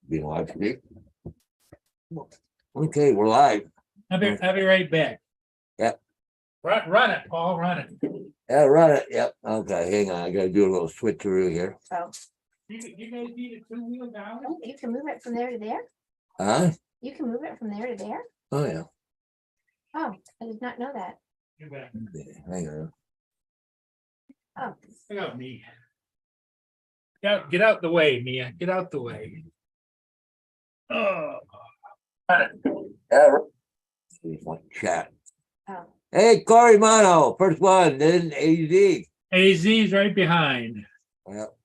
Being live stream. Okay, we're live. I'll be right back. Yep. Run it, Paul, run it. Yeah, run it. Yep. Okay, hang on. I gotta do a little switcheroo here. Oh, You guys need a two-wheel down? you can move it from there to there? Huh? You can move it from there to there? Oh, yeah. Oh, I did not know that. You bet. Hang on. Oh, Look out, me. Get out the way, Mia. Get out the way. Oh. Yeah. right. See if I can chat. oh, Hey, Cory Mono, first one, then AZ. AZ's right behind. Well,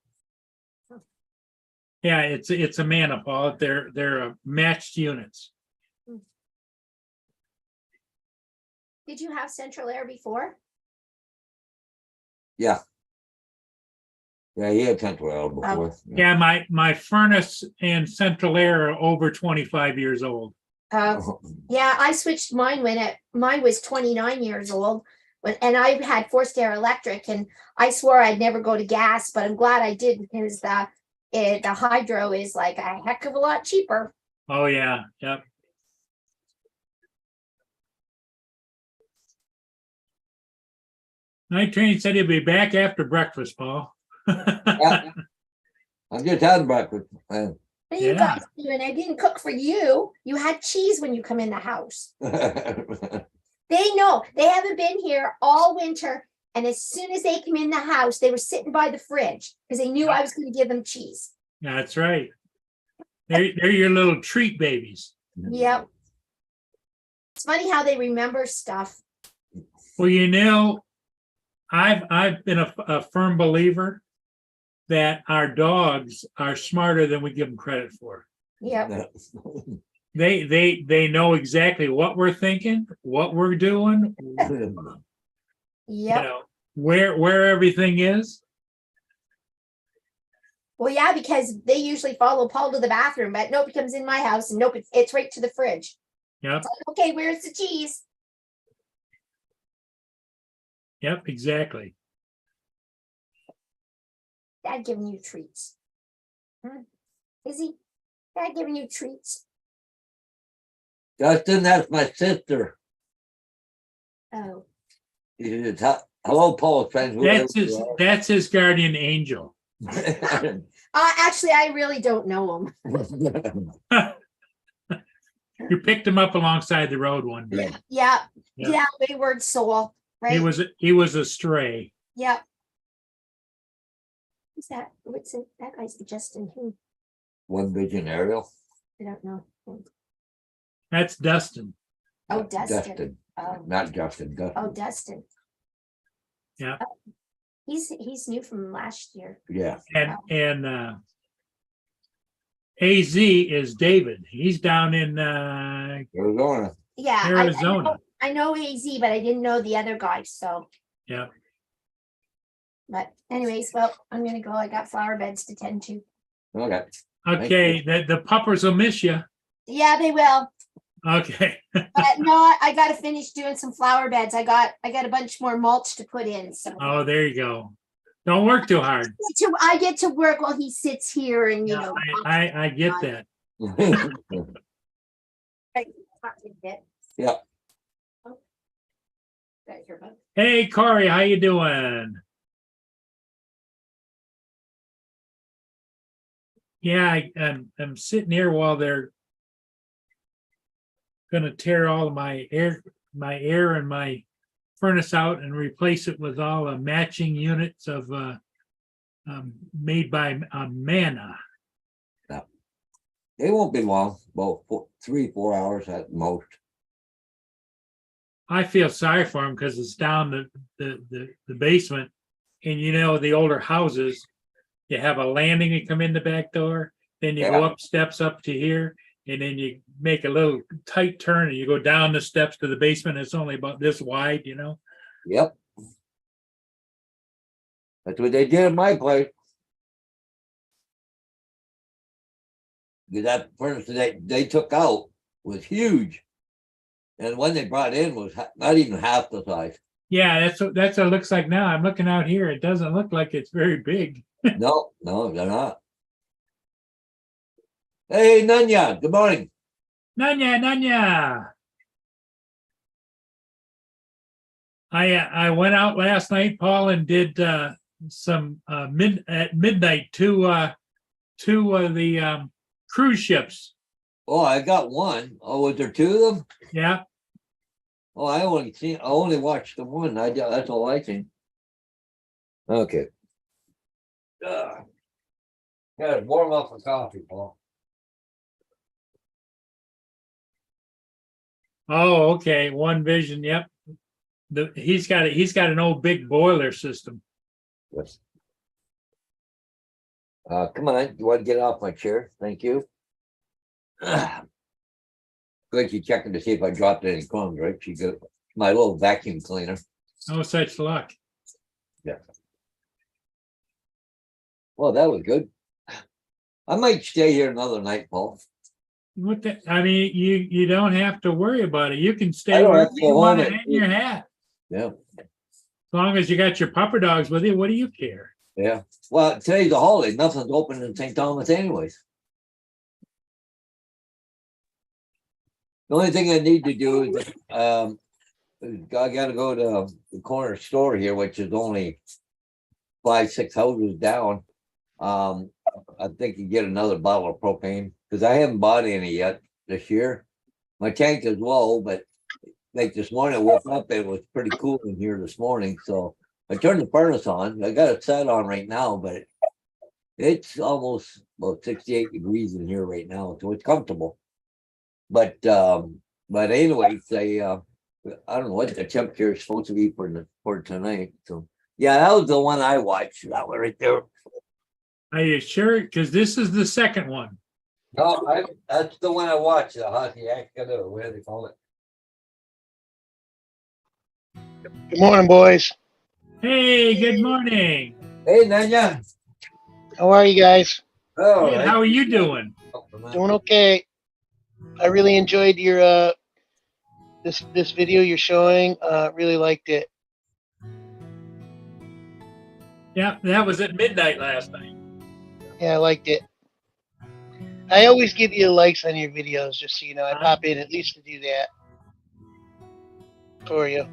Yeah, it's a mana, Paul. They're matched units. did you have central air before? yeah. Yeah, he had central air before. Yeah, my furnace and central air are over 25 years old. Yeah, I switched mine mine was 29 years old. And I had forced air electric, and I swore I'd never go to gas, but I'm glad I did because the hydro is like a heck of a lot cheaper. Oh, yeah, yep. Night Train said he'll be back after breakfast, Paul. Yeah. I just had breakfast. What are you Yeah. guys doing? I didn't cook for you. You had cheese when you come in the house. They know they haven't been here all winter. And as soon as they came in the house, they were sitting by the fridge because they knew I was going to give them cheese. That's right. They're your little treat babies. Yep. It's funny how they remember stuff. Well, I've been a firm believer that our dogs are smarter than we give them credit for. Yep. They know exactly what we're thinking, what we're doing, Yep. where everything is. Well, yeah, because they usually follow Paul to the bathroom, but nope, he comes in my house and nope, it's right to the fridge. Yep, It's like, okay, where's the cheese? yep, exactly. Dad giving you treats. Is he? Dad giving you treats? Justin, that's my sister. Oh, Hello, Paul. Friends. That's his guardian angel. actually, I really don't know him. You picked him up alongside the road one day. Yeah, Yeah. yeah, wayward soul, right? He was a stray. Yep. Who's that? What's it? That guy's Justin who? One Vision Aerial. I don't know. That's Dustin. Oh, Dustin. Dustin. Oh, Not Justin. Dustin. oh, Dustin. Yeah. Oh, he's new from last year. Yeah. And AZ is David. He's down in Arizona. Yeah, Arizona. I know AZ, but I didn't know the other guy. So, Yeah. but anyways, well, I'm gonna go. I got flower beds to tend to. Okay. Okay, the puppers will miss you. Yeah, they will. Okay. But no, I got to finish doing some flower beds. I got a bunch more mulch to put in. So Oh, there you go. Don't work too hard. I get to work while he sits here and you know. I get that. Yeah. Oh. Got your bug. Hey, Cory, how you doing? Yeah, I'm sitting here while they're gonna tear all of my air and my furnace out and replace it with all the matching units of made by Mana. It won't be long. About 3-4 hours at most. I feel sorry for them because it's down the basement, and the older houses, you have a landing, you come in the back door, then you go Yeah. up steps up to here, and then you make a little tight turn and you go down the steps to the basement. It's only about this wide, Yep. That's what they did in my place. That furnace that they took out was huge. And when they brought in was not even half the size. Yeah, that's what it looks like now. I'm looking out here. It doesn't look like it's very big. No, they're not. Hey, Nanya, good morning. Nanya, Nanya. I went out last night, Paul, and did some at midnight two of the cruise ships. Oh, I got one. Oh, was there two of them? Yeah, Oh, I only watched the one. That's all I seen. Okay. Gotta warm up a coffee, Paul. oh, okay, One Vision, yep. He's got an old big boiler system. Yes. Come on, you want to get off my chair? Thank you. Good, you checking to see if I dropped any crumbs, right? She got my little vacuum cleaner. No such luck. Well, that was good. I might stay here another night, Paul. What the, I mean, you don't have to worry about it. You can I stay don't wherever have to you go want to home hang your hat. Yeah, As long as you got your pupper dogs with you, what do you care? yeah. Well, today's a holiday. Nothing's open in St. Thomas anyways. The only thing I need to do is, I gotta go to the corner store here, which is only 5-6 houses down. I think you get another bottle of propane, because I haven't bought any yet this year. My tank is low, but like this morning, I woke up, it was pretty cool in here this morning, so I turned the furnace on. I got it set on right now, but it's almost about 68 degrees in here right now, so it's comfortable. But anyways, I don't know what the temperature is supposed to be for tonight. So yeah, that was the one I watched. That one right there. Are you sure? Because this is the second one. No, that's the one I watched. The hockey accident, or whatever they call it. Good morning, boys. Hey, good morning. Hey, Nanya. How are you guys? Oh, Good, how are you doing? Doing okay. I really enjoyed your this video you're showing. Really liked it. Yeah, that was at midnight last night. Yeah, I liked it. I always give you likes on your videos, just so you know. I pop in at least to do that for you.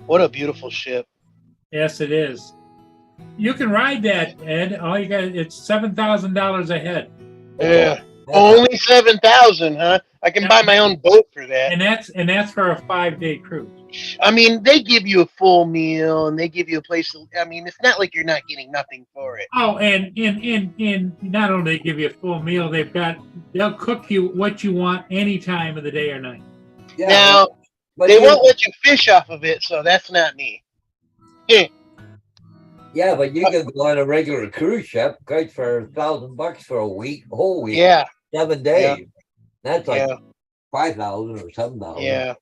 What a beautiful ship. Yes, it is. You can ride that, Ed. All you got, it's $7,000 a head. Yeah. Only 7,000, huh? I can buy my own boat for that. And that's for a 5-day cruise. I mean, they give you a full meal and they give you a place to, I mean, it's not like you're not getting nothing for it. Oh, and not only they give you a full meal, they'll cook you what you want any time of the day or night. Yeah, Now, but they won't let you fish off of it, so that's not me. Yeah, but you can go on a regular cruise ship, great for $1,000 for a whole week. Yeah. 7 days. Yeah. That's like Yeah. 5,000 or 7,000. Yeah.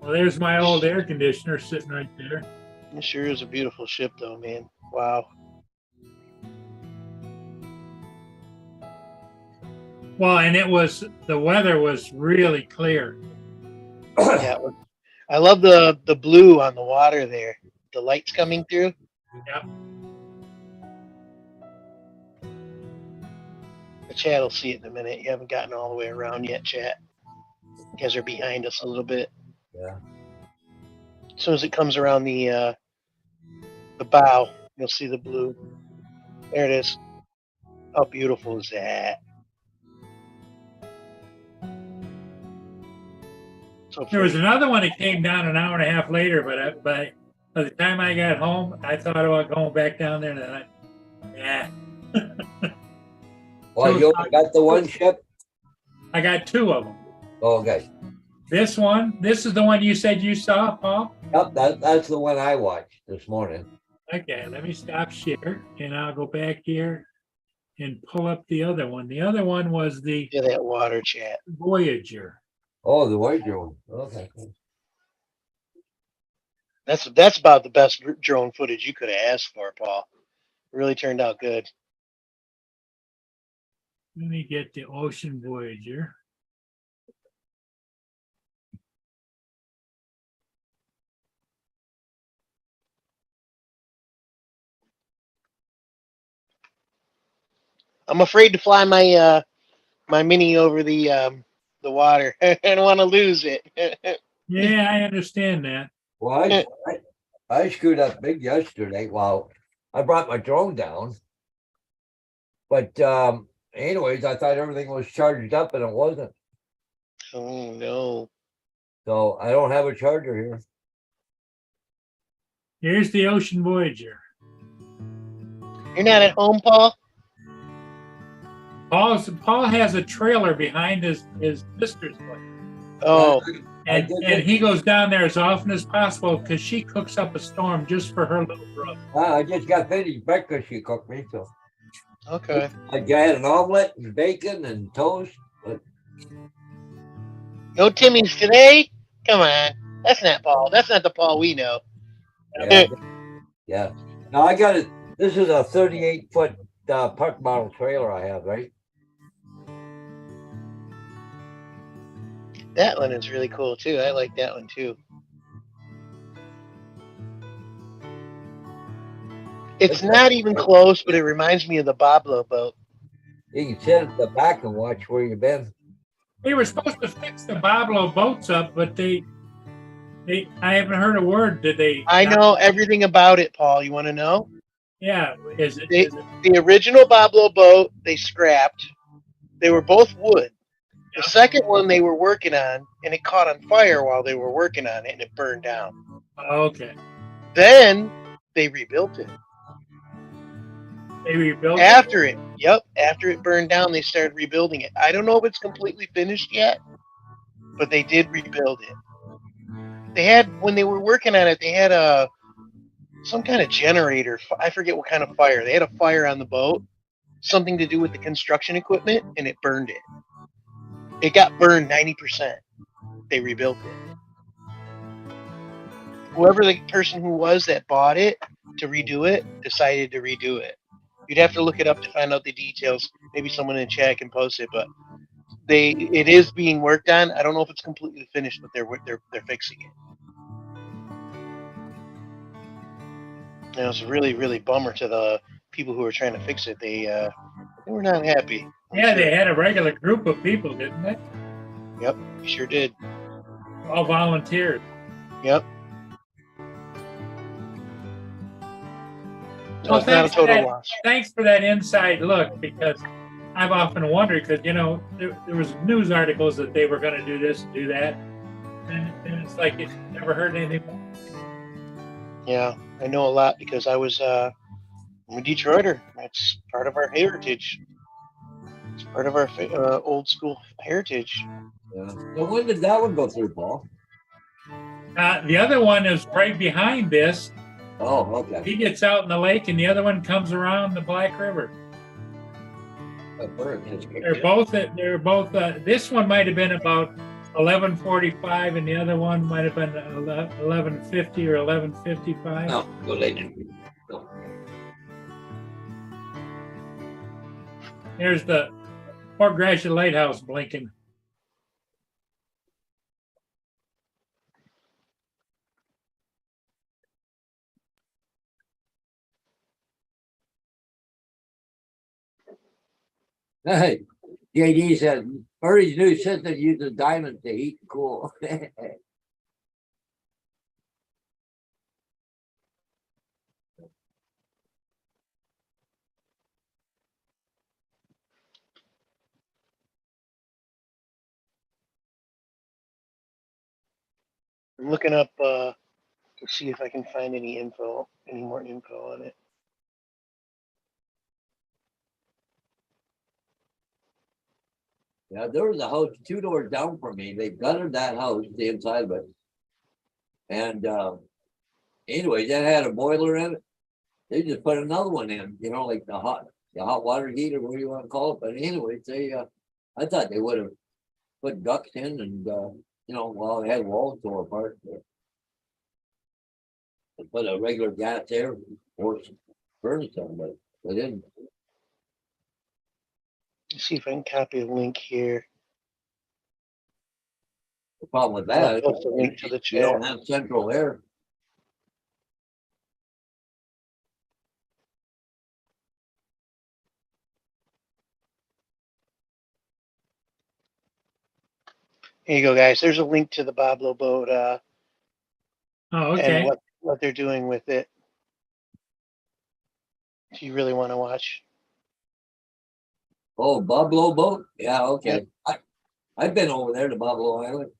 Well, there's my old air conditioner sitting right there. It sure is a beautiful ship, though, man. Wow. Well, and the weather was really clear. Yeah. I love the blue on the water there. The lights coming through. Yep. The chat will see it in a minute. You haven't gotten all the way around yet, chat. You guys are behind us a little bit. Yeah. As soon as it comes around the bow, you'll see the blue. There it is. How beautiful is that? So There was pretty. another one that came down an hour and a half later, but by the time I got home, I thought about going back down there, and I thought, yeah. Well, you only got the one ship? I got two of them. Oh, okay. This is the one you said you saw, Paul? Yep, that's the one I watched this morning. Okay, let me stop share, and I'll go back here and pull up the other one. The other one was the Yeah, that water, chat. Voyager. Oh, the white drone. Okay. That's about the best drone footage you could have asked for, Paul. It really turned out good. Let me get the Ocean Voyager. I'm afraid to fly my my mini over the water. I don't want to lose it. Yeah, I understand that. Well, I screwed up big yesterday. Well, I brought my drone down. But anyways, I thought everything was charged up and it wasn't. Oh no. So I don't have a charger here. Here's the Ocean Voyager. You're not at home, Paul? Paul has a trailer behind his sister's place. Oh, And, did and it. he goes down there as often as possible because she cooks up a storm just for her little brother. I just got finished breakfast she cooked me. So okay. I had an omelet and bacon and toast. But No Timmy's today? Come on. That's not Paul. That's not the Paul we know. yeah, yeah. Now I got it. This is a 38-foot park model trailer I have, right? That one is really cool too. I like that one too. It's not even close, but it reminds me of the Boblo boat. You can sit at the back and watch where you've been. They were supposed to fix the Boblo boats up, but I haven't heard a word. Did they? I know everything about it, Paul. You want to know? Yeah. Is it? The original Boblo boat they scrapped. They were both wood. The second one they were working on, and it caught on fire while they were working on it, and it burned down. Okay. Then they rebuilt it. They rebuilt After it, after it burned down, they started rebuilding it. I don't know if it's completely finished yet, but they did rebuild it. They had, when they were working on it, they had some kind of generator. I forget what kind of fire. They had a fire on the boat, something to do with the construction equipment, and it burned it. It got burned 90%. They rebuilt it. Whoever the person who was that bought it to redo it decided to redo it. You'd have to look it up to find out the details. Maybe someone in chat can post it, but it is being worked on. I don't know if it's completely finished, but they're fixing it. And it was a really, really bummer to the people who were trying to fix it. They were not happy. Yeah, they had a regular group of people, didn't they? Yep, they sure did. All volunteers. Yep. So Well, it's not a thanks for total that. loss. Thanks for that inside look, because I've often wondered, because there was news articles that they were going to do this and do that, and it's like you never heard anything. Yeah, I know a lot because I'm a Detroiter. That's part of our heritage. It's part of our old school heritage. Yeah. So when did that one go through, Paul? The other one is right behind this. Oh, okay. He gets out in the lake, and the other one comes around the Black River. They're both. This one might have been about 11:45, and the other one might have been 11:50 or 11:55. No, go later. No. There's the Port Gratiot Lighthouse blinking. Hey, JD said Murray's new system uses diamonds to heat and cool. I'm looking up to see if I can find any more info on it. Yeah, there was a house 2 doors down from me. They gutted that house, the inside of it. And anyway, that had a boiler in it. They just put another one in, like the hot water heater, whatever you want to call it. But anyway, I thought they would have put ducts in and well, they had walls tore apart. They put a regular gas air force furnace on, but they didn't. Let's see if I can copy a link here. The problem with I'll that, post a link to the you don't chat. have central air. Here you go, guys. There's a link to the Boblo boat Oh, and okay. what they're doing with it. If you really want to watch. Oh, Buffalo boat? Yeah, okay. Yep. I've been over there to Buffalo Island.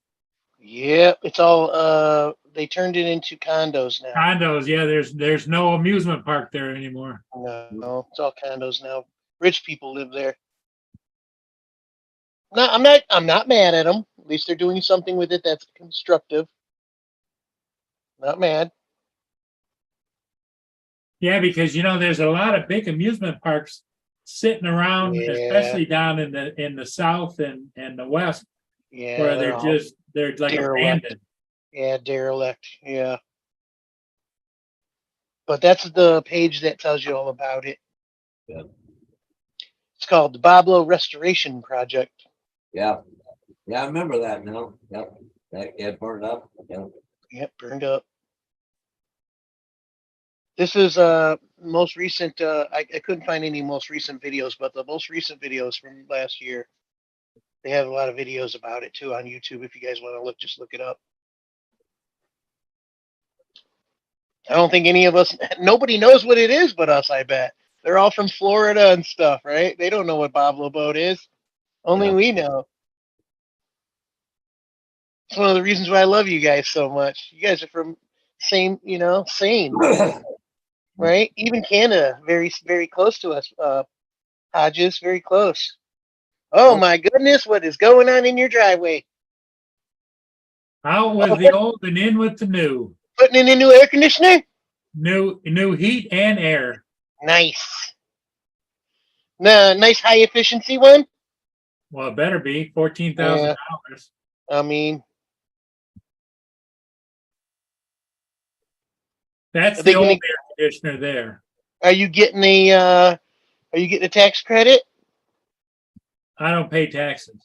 Yep, it's all they turned it into condos now. Condos, yeah, there's no amusement park there anymore. No, it's all condos now. Rich people live there. No, I'm not mad at them. At least they're doing something with it that's constructive. Not mad. Yeah, because there's a lot of big amusement parks sitting around, Yeah. especially down in the south and the west, Yeah, where they're all they're like derelict. abandoned. Yeah, derelict. Yeah. But that's the page that tells you all about it. Yeah. It's called the Boblo Restoration Project. Yeah. Yeah, I remember that now. Yep. That get burned up. Yep. Yep, burned up. This is most recent. I couldn't find any most recent videos, but the most recent videos from last year. They have a lot of videos about it too on YouTube. If you guys want to look, just look it up. I don't think any of us, nobody knows what it is but us, I bet. They're all from Florida and stuff, right? They don't know what Boblo boat is. Only Yeah. we know. It's one of the reasons why I love you guys so much. You guys are from same, right? Even Canada, very, very close to us. Hodges, very close. Oh my goodness, what is going on in your driveway? Out with the old and in with the new. Putting in a new air conditioner? New heat and air. Nice. Nice high efficiency one? Well, it better be $14,000. I mean, That's Are they the old gonna- air conditioner there. are you getting a tax credit? I don't pay taxes.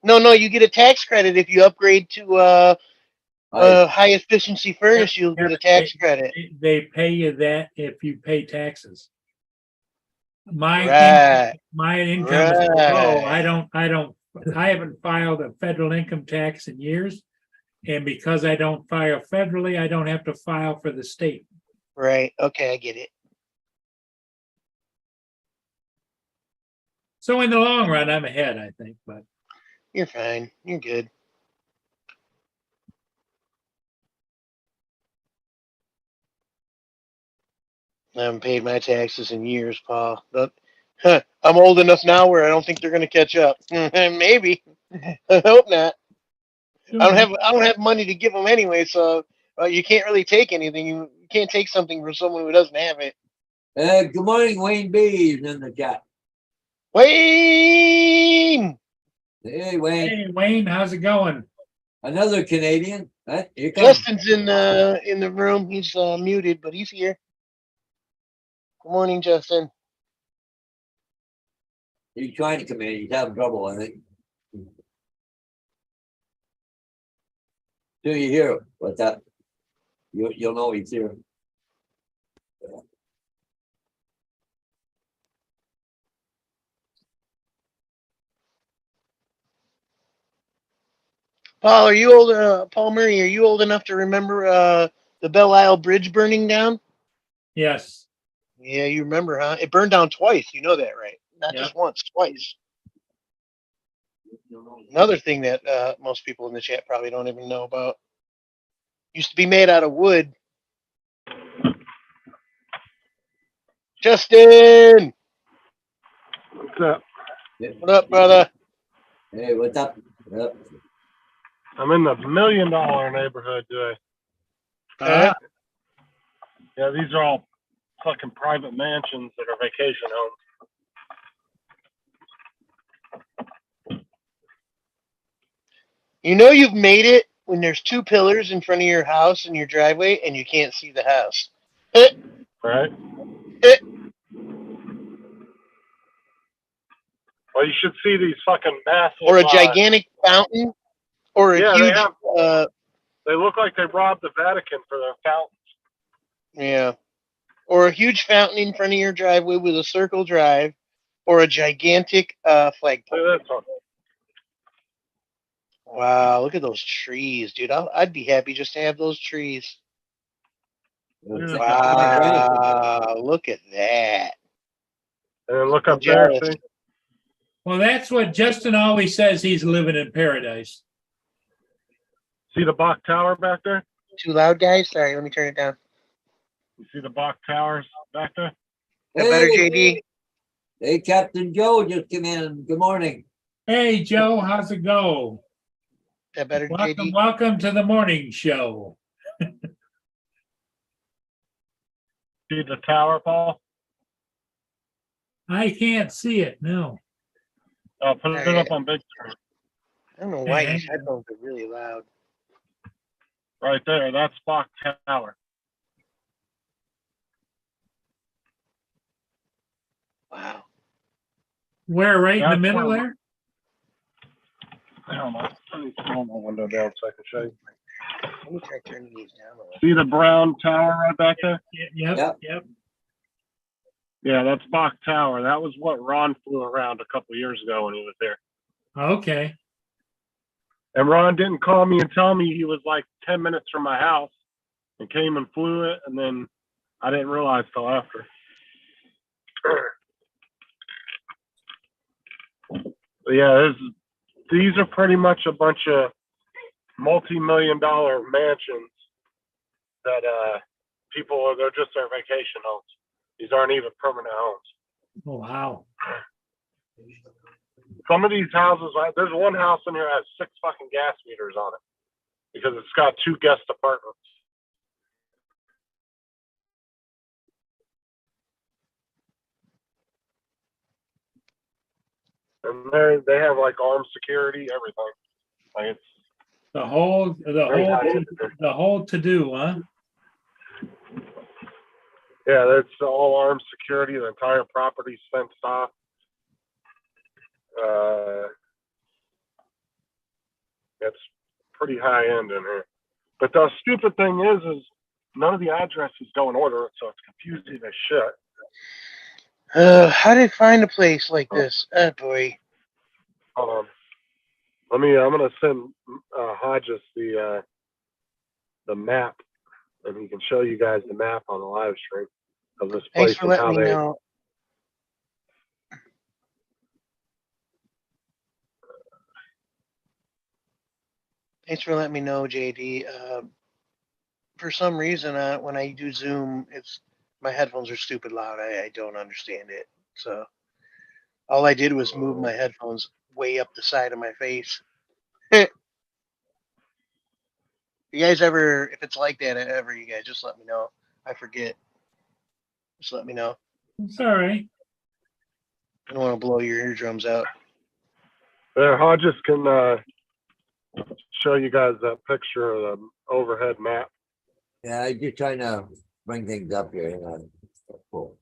No, you get a tax credit if you upgrade to high efficiency furnace. You'll get a tax credit. They pay you that if you pay taxes. My income is low. I haven't filed a federal income tax in years. And because I don't file federally, I don't have to file for the state. Right. Okay, I get it. So in the long run, I'm ahead, I think, but You're fine. You're good. I haven't paid my taxes in years, Paul. But I'm old enough now where I don't think they're going to catch up. Maybe. I hope not. I don't have money to give them anyway, so you can't really take anything. You can't take something from someone who doesn't have it. Good morning, Wayne B. is in the chat. Wayne! Hey, Wayne. Hey, Wayne, how's it going? Another Canadian. Huh? Here comes. Justin's in the room. He's muted, but he's here. Good morning, Justin. He's trying to come in. He's having trouble, I think. Do you hear what's that? You'll know he's here. Paul, are you old? Paul Murray, are you old enough to remember the Belle Isle Bridge burning down? Yes. Yeah, you remember, huh? It burned down twice. You know that, right? Not just once, twice. Another thing that most people in the chat probably don't even know about. Used to be made out of wood. Justin! What's up? What up, brother? Hey, what's up? Yep. I'm in the $1 million neighborhood today. Huh? Yeah, these are all fucking private mansions that are vacation homes. You know you've made it when there's two pillars in front of your house in your driveway and you can't see the house. Right? Well, you should see these fucking massive. Or a gigantic fountain. Or a Yeah, huge. they look like they robbed the Vatican for their fountains. Yeah. Or a huge fountain in front of your driveway with a circle drive. Or a gigantic flagpole. Look at this one. Wow, look at those trees, dude. I'd be happy just to have those trees. Wow, look at that. And look I'm up there, jealous. see? Well, that's what Justin always says. He's living in paradise. See the Bach Tower back there? Too loud, guys? Sorry, let me turn it down. You see the Bach Towers back there? That better, JD? Hey, Captain Joe just came in. Good morning. Hey, Joe, how's it go? That better, Welcome, JD? welcome to the morning show. See the tower, Paul? I can't see it. No. I'll put it up on big screen. I don't know why Okay. these headphones are really loud. Right there. That's Bach Tower. Wow. Where? Right in the That's middle where- there? I don't know. Let me pull my window down so I can show you. Let me try turning these down a little. See the brown tower right back there? Yep. Yep. Yep. Yeah, that's Bach Tower. That was what Ron flew around a couple years ago when he was there. Okay. And Ron didn't call me and tell me he was like 10 minutes from my house and came and flew it. And then I didn't realize till after. But yeah, these are pretty much a bunch of multi-million-dollar mansions that people, they're just their vacation homes. These aren't even permanent homes. Oh, wow. Some of these houses, there's one house in here that has 6 fucking gas meters on it because it's got 2 guest apartments. And they have like armed security, everything. Like it's The whole to do, huh? yeah, that's all armed security. The entire property's fenced off. It's pretty high end in here. But the stupid thing is none of the addresses go in order, so it's confusing as shit. How did I find a place like this? Oh boy. Hold on. I'm gonna send Hodges the map, and he can show you guys the map on the live stream of this place Thanks for and letting how me they. know. Thanks for letting me know, JD. For some reason, when I do Zoom, my headphones are stupid loud. I don't understand it. So all I did was move my headphones way up the side of my face. You guys ever, if it's like that ever, you guys just let me know. I forget. Just let me know. It's all right. I don't want to blow your eardrums out. There, Hodges can show you guys that picture of the overhead map. Yeah, I'm just trying to bring things up here. Hang on. Cool.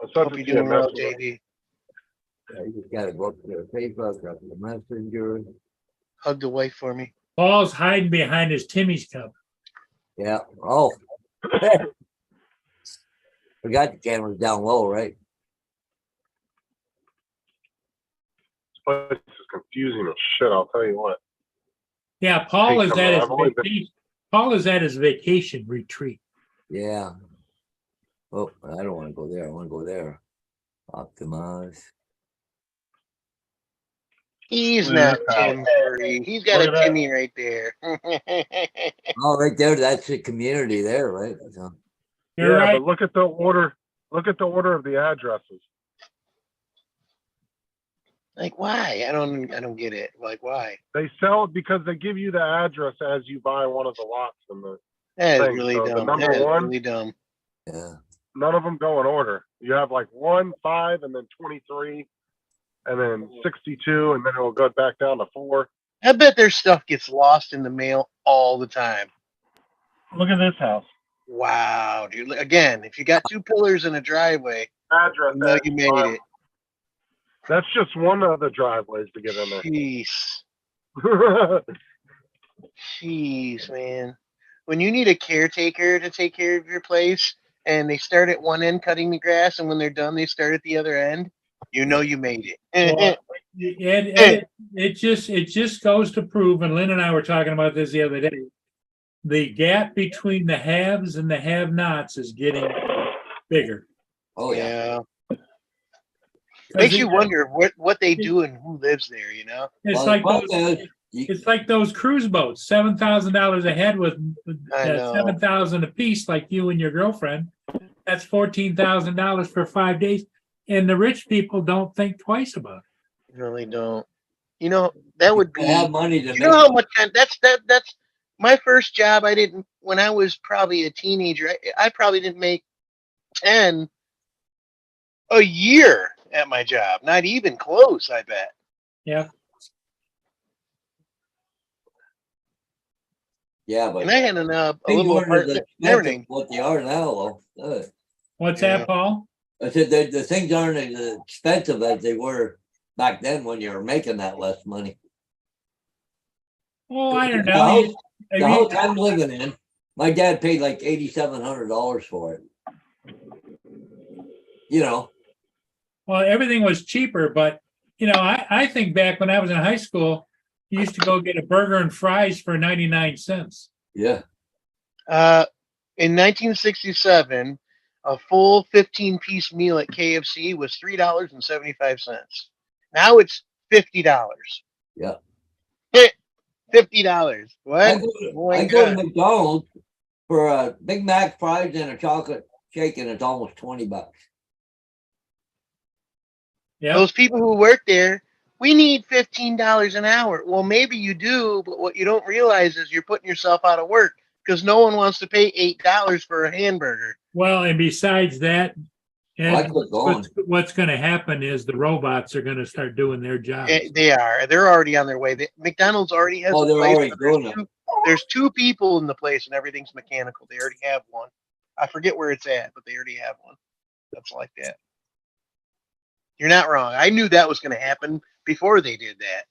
I sent Hope it you're to you doing well, yesterday. JD. Yeah, you just gotta go up to Facebook, up to the messenger. Hug the wife for me. Paul's hiding behind his Timmy's cup. Yeah. Oh. Forgot the camera's down low, right? This place is confusing as shit, I'll tell you what. Yeah, Paul Hey, is come at on, his I've only been- vacation. Paul is at his vacation retreat. Yeah. Oh, I don't want to go there. I want to go there. Optimize. He's Look at not this Tim Curry. He's got Look a at that. Timmy right there. Oh, right there. That's the community there, right? So, You're Yeah, right. but look at the order. Look at the order of the addresses. Like, why? I don't get it. Like, why? They sell it because they give you the address as you buy one of the lots in the That is thing. really So the dumb. number That is one, really dumb. yeah. none of them go in order. You have like 1, 5, and then 23, and then 62, and then it'll go back down to 4. I bet their stuff gets lost in the mail all the time. Look at this house. Wow, dude. Again, if you got 2 pillars in a driveway, Address. you know as you you buy made it. That's just one of the driveways to get in there. Jeez, man. When you need a caretaker to take care of your place and they start at one end cutting the grass and when they're done, they start at the other end. you know you made it. Well, and it just goes to prove, and Lynn and I were talking about this the other day. The gap between the haves and the have-nots is getting bigger. Oh, yeah. Yeah. Makes you wonder what they do and who lives there, you know? It's Well, like the those, problem is, it's like those cruise boats, $7,000 a head with I know. 7,000 a piece, like you and your girlfriend. That's $14,000 for 5 days, and the rich people don't think twice about it. Really don't. You know, that would you have be. money to You make. know how much time? That's my first job. I didn't when I was probably a teenager. I probably didn't make 10 a year at my job. Not even close. I bet. Yeah, Yeah, but And I had a things little weren't as apartment and expensive everything. as what they are now, though. what's Yeah. that, Paul? I said the things aren't as expensive as they were back then when you were making that less money. Oh, I don't The know. house, I the mean, house I'm living in, my dad paid like $8,700 for it. You know, well, everything was cheaper, but I think back when I was in high school, you used to go get a burger and fries for 99 cents. yeah. In 1967, a full 15-piece meal at KFC was $3.75. Now it's $50. Yeah. $50. What? I go to McDonald's for a Big Mac, fries, and a chocolate shake, and it's almost $20. Yeah. Those people who work there, we need $15 an hour. Well, maybe you do, but what you don't realize is you're putting yourself out of work because no one wants to pay $8 for a hamburger. Well, and besides that, Well, I and quit going. what's going to happen is the robots are going to start doing their jobs. They are. They're already on their way. McDonald's already has Oh, a they're place. already doing it. There's 2 people in the place and everything's mechanical. They already have one. I forget where it's at, but they already have one. That's like that. You're not wrong. I knew that was going to happen before they did that.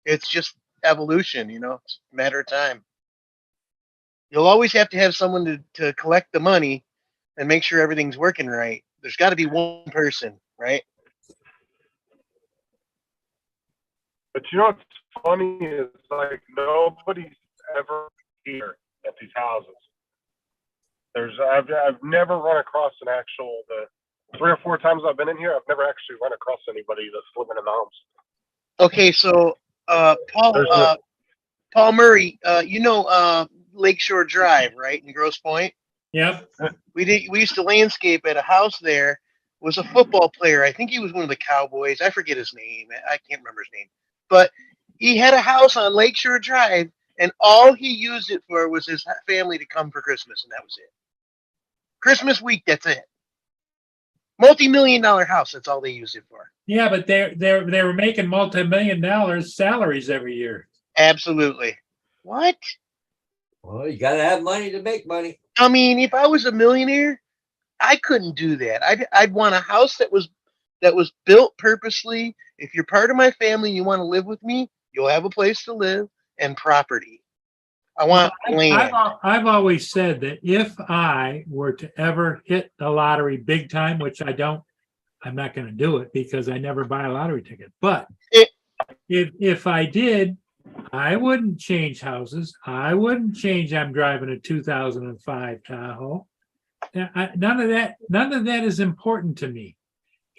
It's just evolution, it's a matter of time. You'll always have to have someone to collect the money and make sure everything's working right. There's got to be one person, right? But you know what's funny is like nobody's ever here at these houses. I've never run across the 3 or 4 times I've been in here, I've never actually run across anybody that's living in the homes. Okay, so Paul Murray, Lakeshore Drive, right, in Grosse Pointe? Yep. We used to landscape at a house there. Was a football player. I think he was one of the Cowboys. I forget his name. I can't remember his name. But he had a house on Lakeshore Drive, and all he used it for was his family to come for Christmas, and that was it. Christmas week, that's it. Multi-million-dollar house. That's all they used it for. Yeah, but they were making multi-million-dollar salaries every year. Absolutely. What? Well, you gotta have money to make money. I mean, if I was a millionaire, I couldn't do that. I'd want a house that was built purposely. If you're part of my family and you want to live with me, you'll have a place to live and property. I want land. I've always said that if I were to ever hit the lottery big time, which I don't, I'm not going to do it because I never buy a lottery ticket. But if I did, I wouldn't change houses. I wouldn't change. I'm driving a 2005 Tahoe. None of that is important to me.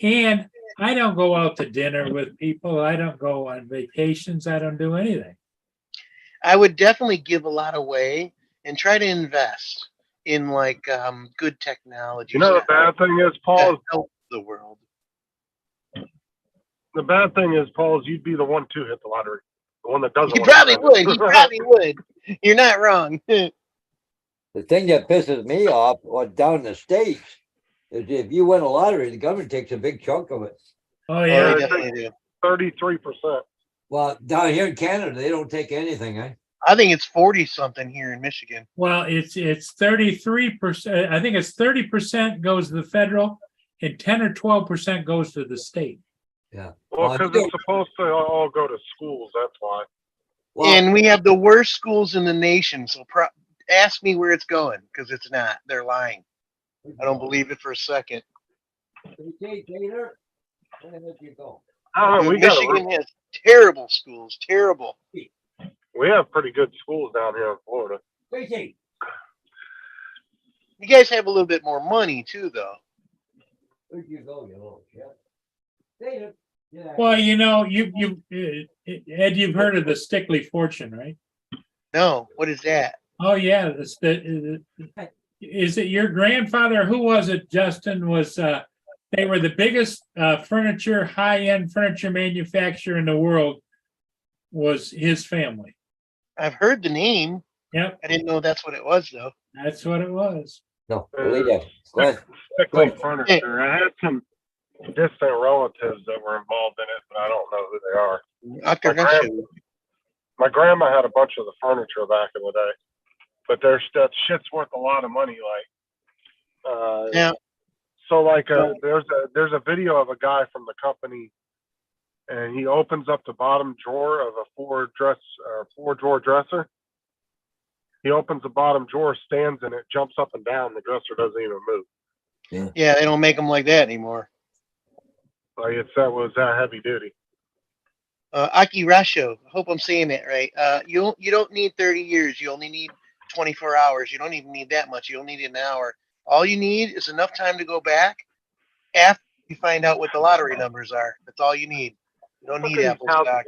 And I don't go out to dinner with people. I don't go on vacations. I don't do anything. I would definitely give a lot away and try to invest in good technology. You know the bad thing is, Paul, to help the world. The bad thing is, Paul, is you'd be the one to hit the lottery. The one that doesn't. You probably would. You probably would. You're not wrong. The thing that pisses me off down in the States is if you win a lottery, the government takes a big chunk of it. Oh They yeah. definitely do. 33%. Well, down here in Canada, they don't take anything, eh? I think it's 40-something here in Michigan. Well, it's 33%. I think it's 30% goes to the federal, and 10 or 12% goes to the state. Yeah. Well, because it's supposed to all go to schools. That's why. Well, And we have the worst schools in the nation. So ask me where it's going, because it's not. They're lying. I don't believe it for a second. Okay, Taylor. Where the heck you go? We got Michigan has terrible schools, terrible. we have pretty good schools down here in Florida. Tracy, You guys have a little bit more money too, though. where'd you go, you little shit? David, get out Well, here. you know, Ed, you've heard of the Stickley fortune, right? No, what is that? Oh, yeah, is it your grandfather? Who was it, Justin? They were the biggest high-end furniture manufacturer in the world, was his family. I've heard the name. Yep, I didn't know that's what it was, though. that's what it was. No, believe that. Go ahead. Stickley Go. Furniture. I had some distant relatives that were involved in it, but I don't know who they are. My grandma had a bunch of the furniture back in the day, but that shit's worth a lot of money. Yeah. So there's a video of a guy from the company, and he opens up the bottom drawer of a four drawer dresser. He opens the bottom drawer, stands in it, jumps up and down. The dresser doesn't even move. Yeah, they don't make them like that anymore. Like that was that heavy duty. Aki Rasho, I hope I'm saying that right. You don't need 30 years. You only need 24 hours. You don't even need that much. You only need an hour. All you need is enough time to go back after you find out what the lottery numbers are. That's all you need. You don't need Apple stock.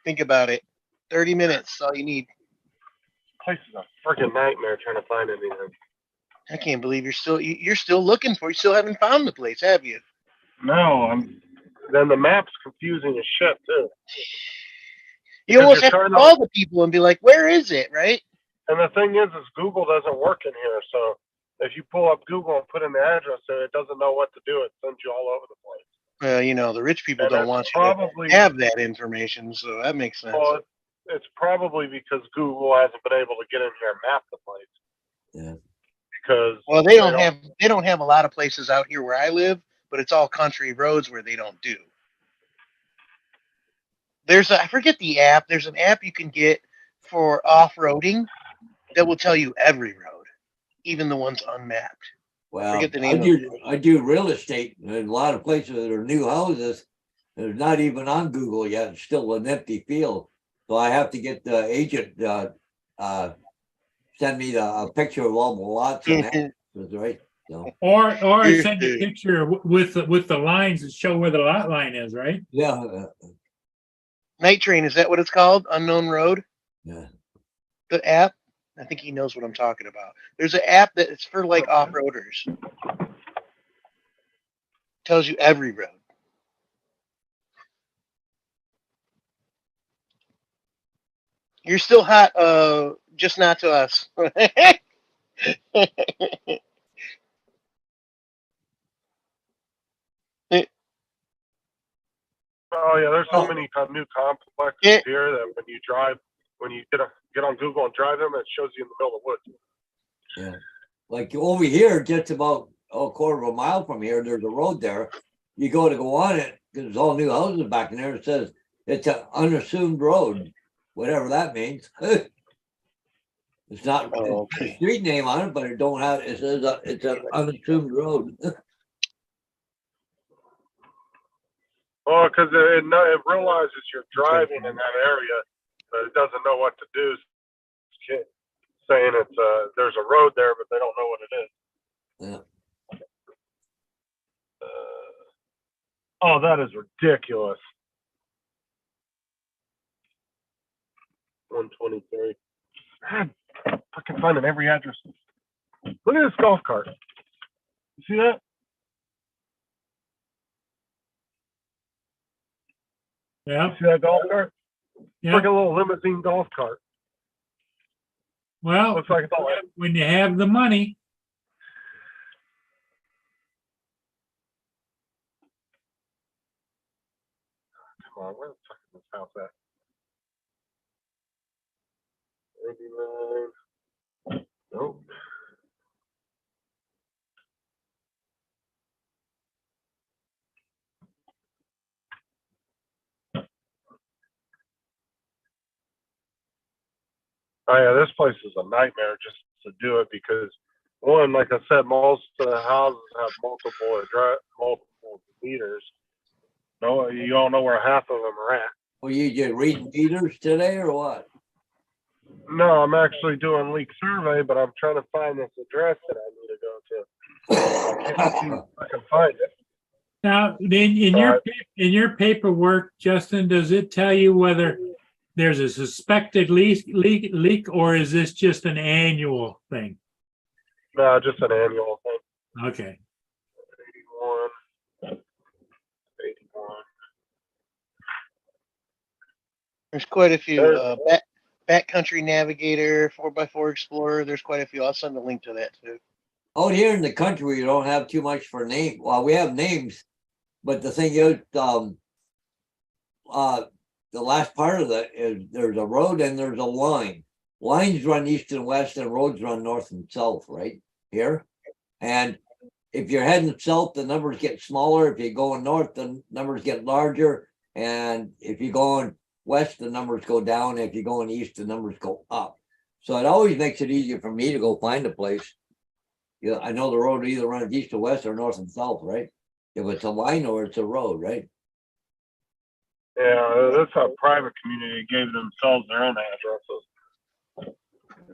Think about it. 30 minutes, all you need. This place is a freaking nightmare trying to find anything. I can't believe you're still looking for. You still haven't found the place, have you? No, then the map's confusing as shit too. You almost have to call the people and be like, "Where is it?" Right? And the thing is Google doesn't work in here. So if you pull up Google and put in the address there, it doesn't know what to do. It sends you all over the place. Well, you know, the rich people And don't it's want you probably to have that information, so that makes sense. Well, it's probably because Google hasn't been able to get in here and map the place. Yeah. Because they don't have a lot of places out here where I live, but it's all country roads where they don't do. I forget the app. There's an app you can get for off-roading that will tell you every road, even the ones unmapped. Well, Forget the name I do real estate in a lot of places that are new houses. They're not even on Google yet. It's still an empty field. So I have to get the agent send me a picture of all the lots and that, right? So Or send a picture with the lines that show where the lot line is, right? yeah, Night Train, is that what it's called? Unknown Road? yeah. The app? I think he knows what I'm talking about. There's an app that is for like off-roaders. Tells you every road. You're still hot, just not to us. Oh yeah, there's so many new complexes here that when you get on Google and drive them, it shows you in the middle of the woods. Yeah. Like over here, just about a quarter of a mile from here, there's a road there. You go on it, because there's all new houses back in there. It says it's an unassumed road, whatever that means. It's not a street name on it, but it don't have. It says it's an unassumed road. Well, because it realizes you're driving in that area, but it doesn't know what to do. It's saying there's a road there, but they don't know what it is. Yeah. Oh, that is ridiculous. 123. God, fucking finding every address. Look at this golf cart. You see that? Yeah. You see that golf cart? Yeah. It's like a little limousine golf cart. Well, Looks like it's all when you have the money. Come on, where the fuck is this house at? 89. Nope. Oh yeah, this place is a nightmare just to do it because one, like I said, most of the houses have multiple actual meters. No, you don't know where half of them are at. Were you just reading meters today or what? No, I'm actually doing leak survey, but I'm trying to find this address that I need to go to. I can't see if I can find it. Now, in your paperwork, Justin, does it tell you whether there's a suspected leak, or is this just an annual thing? No, just an annual thing. Okay. 81. There's quite a few. There's- Backcountry Navigator, 4x4 Explorer. There's quite a few. I'll send a link to that too. Out here in the country, we don't have too much for name. Well, we have names, but the thing is, the last part of that is there's a road and there's a line. Lines run east and west and roads run north and south, right here. And if you're heading south, the numbers get smaller. If you're going north, the numbers get larger. And if you're going west, the numbers go down. If you're going east, the numbers go up. So it always makes it easier for me to go find a place. Yeah, I know the road either runs east to west or north and south, right? If it's a line or it's a road, right? Yeah, that's a private community gave themselves their own addresses.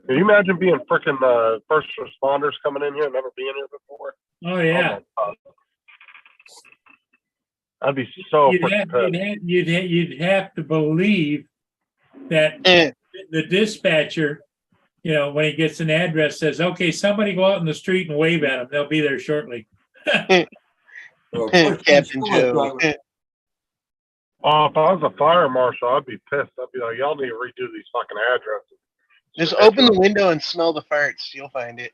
Can you imagine being freaking first responders coming in here, never being here before? Oh, yeah. Oh, my God. I'd be so You'd freaking pissed. you'd have to believe that Eh, the dispatcher, you know, when he gets an address, says, okay, somebody go out in the street and wave at them. They'll be there shortly. Or a first-time Captain school Joe. driver. Oh, if I was a fire marshal, I'd be pissed. I'd be like, y'all need to redo these fucking addresses. Just open the window and smell the farts. You'll find it.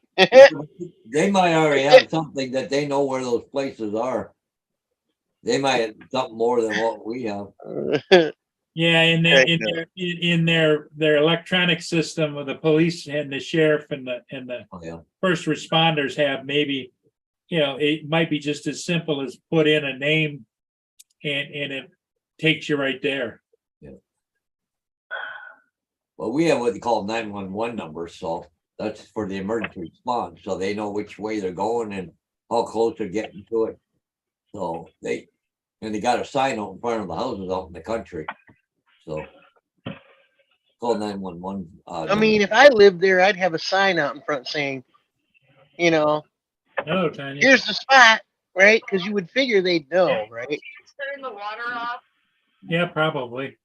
They might already have something that they know where those places are. They might have something more than what we have. Yeah, Right, in their electronic system with the police and the sheriff and the Oh, yeah. first responders have, maybe, you know, it might be just as simple as put in a name and it takes you right there. Well, we have what they call 911 numbers, so that's for the emergency response. So they know which way they're going and how close they're getting to it. So they got a sign out in front of the houses out in the country. So call 911. I mean, if I lived there, I'd have a sign out in front saying, you know, Oh, Tanya. here's the spot, right? Because you would figure they'd know, right? Turn the water off. Yeah, probably.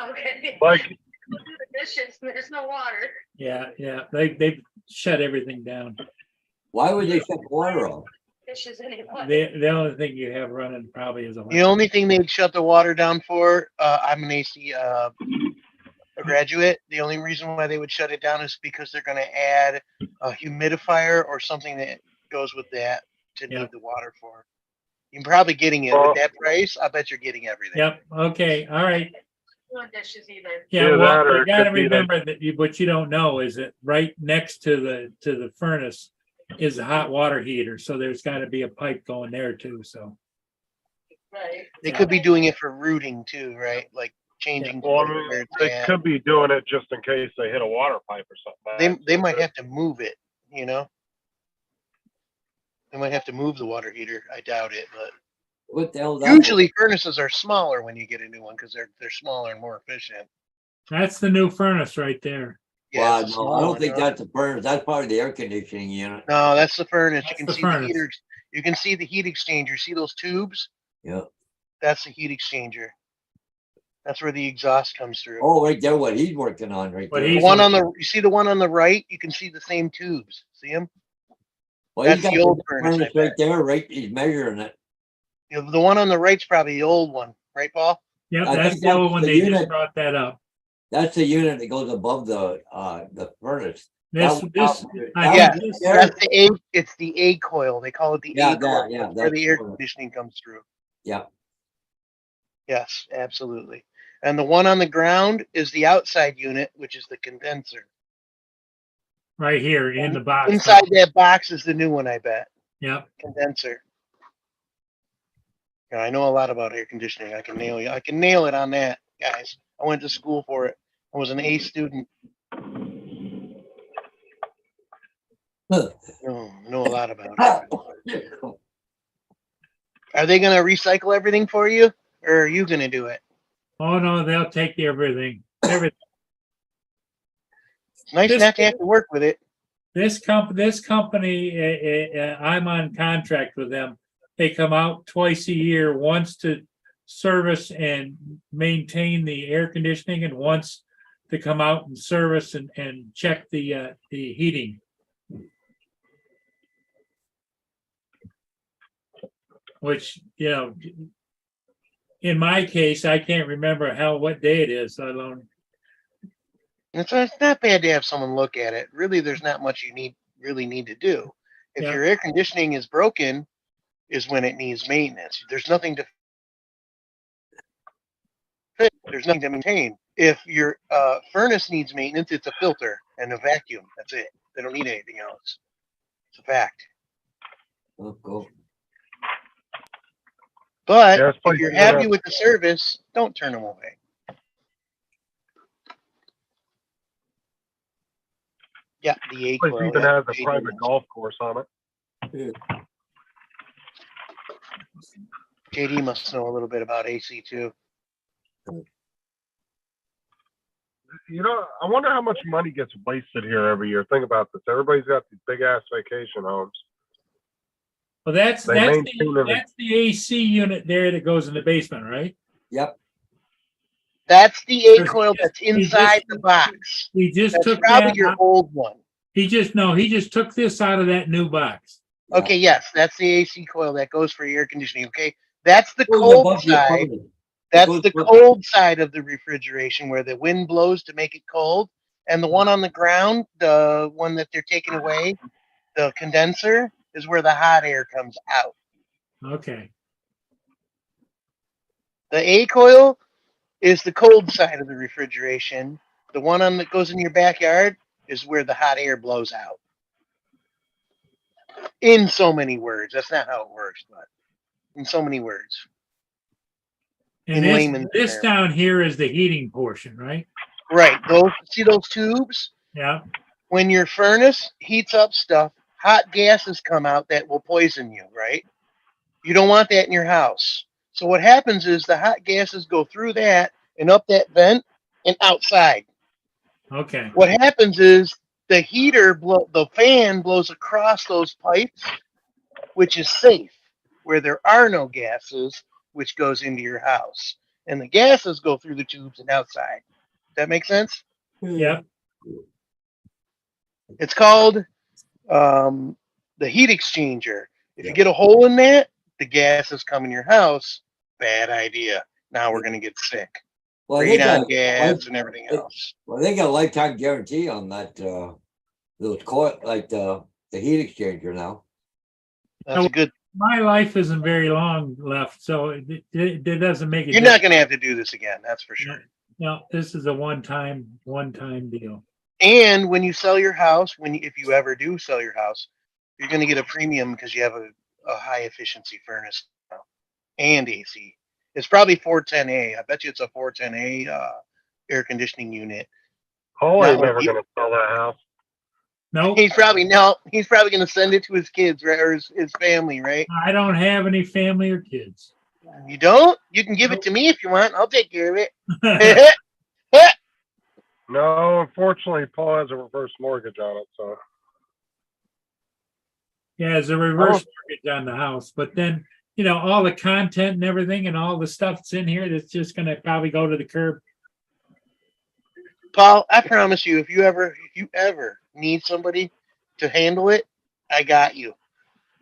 Okay. Like, Do the dishes. There's no water. Yeah. They've shut everything down. Why would they shut the water off? Dishes anyway. The only thing you have running probably is The only thing they'd shut the water down for, I'm an AC a graduate. The only reason why they would shut it down is because they're going to add a humidifier or something that goes with that to Yeah. need the water for. You're probably getting it with that price. I bet you're getting everything. Yep. Okay. All right. No dishes either. Yeah. Either Well, that or you it got to could be that- remember that what you don't know is that right next to the furnace is a hot water heater. So there's got to be a pipe going there too. So Right. They could be doing it for routing too, right? Like changing well, I where mean, it's they at. could be doing it just in case they hit a water pipe or something. They might have to move it, you know? They might have to move the water heater. I doubt it, but What the hell? That usually furnaces are smaller when you get a new one because they're smaller and more efficient. that's the new furnace right there. Well, it's a no, small I don't one, think huh? that's a furnace. That's part of the air conditioning unit. No, that's the furnace. That's You the can see the furnace. heater. You can see the heat exchanger. See those tubes? Yeah. That's the heat exchanger. That's where the exhaust comes through. Oh, right there, what he's working on right What there. The he's one on the you see the one on the right? You can see the same tubes. See them? Well, he's that's got the old furnace, I furnace right bet. there, right? He's measuring it. The one on the right's probably the old one, right, Paul? Yep. I That's think the old that's one. the They just unit. brought that up. That's the unit that goes above the furnace. This, That- this, that- I that Yeah, think this- there- That's the A. It's the A coil. They call it the Yeah, A coil. that, yeah, That's where the air that's- conditioning comes through. Yeah. Yes, absolutely. And the one on the ground is the outside unit, which is the condenser. right here in the box. Inside that box is the new one, I bet. Yep. Condenser. Yeah, I know a lot about air conditioning. I can nail you. I can nail it on that, guys. I went to school for it. I was an A student. No, I know a lot about it. Are they gonna recycle everything for you, or are you gonna do it? Oh, no, they'll take everything, everything. It's nice This- not to have to work with it. This company, I'm on contract with them. They come out twice a year, once to service and maintain the air conditioning and once to come out and service and check the heating. Which, you know, in my case, I can't remember what day it is. I don't. It's not bad to have someone look at it. Really, there's not much you really need to do. If Yeah. your air conditioning is broken, is when it needs maintenance. There's nothing to fix. There's nothing to maintain. If your furnace needs maintenance, it's a filter and a vacuum. That's it. They don't need anything else. It's a fact. Oh, cool. But Yeah, this if place you're is happy enough. with the service, don't turn them away. Yeah, the A Place coil. even yeah, has a JD private mentioned. golf course on it. JD must know a little bit about AC too. You know, I wonder how much money gets wasted here every year. Think about this. Everybody's got these big ass vacation homes. Well, that's They that's maintain the it. that's the AC unit there that goes in the basement, right? Yep. That's the A Because coil that's inside the box. He just That's took probably that. your old one. He just took this out of that new box. Yeah. Okay, yes, that's the AC coil that goes for your air conditioning. Okay, that's the Goes cold above your side. furnace. That's goes the above- cold side of the refrigeration where the wind blows to make it cold. And the one on the ground, the one that they're taking away, the condenser, is where the hot air comes out. Okay. The A coil is the cold side of the refrigeration. The one on that goes in your backyard is where the hot air blows out. In so many words. That's not how it works, but in so many words. And In this layman's this terms. down here is the heating portion, right? Right. See those tubes? Yeah. When your furnace heats up stuff, hot gases come out that will poison you, right? You don't want that in your house. So what happens is the hot gases go through that and up that vent and outside. Okay. What happens is the the fan blows across those pipes, which is safe, where there are no gases, which goes into your house. And the gases go through the tubes and outside. That make sense? Yeah. It's called the heat exchanger. If Yeah. you get a hole in that, the gases come in your house. Bad idea. Now we're going to get sick. Well, they Radon got, gas and everything else. well, they got a lifetime guarantee on that, those coil, like the heat exchanger now. That's a good. My life isn't very long left, so it doesn't make it. You're not going to have to do this again. That's for sure. No, this is a one-time deal. And when you sell your house, if you ever do sell your house, you're going to get a premium because you have a high efficiency furnace now and AC. It's probably 410A. I bet you it's a 410A air conditioning unit. Paul ain't Now, never going to sell that house. No, He's probably going to send it to his kids, right, or his family, right? I don't have any family or kids. You don't? You can give it to me if you want. I'll take care of it. No, unfortunately, Paul has a reverse mortgage on it. So Yeah, there's a reverse mortgage on the house, but then, you know, all the content and everything and all the stuff that's in here, that's just gonna probably go to the curb. Paul, I promise you, if you ever need somebody to handle it, I got you.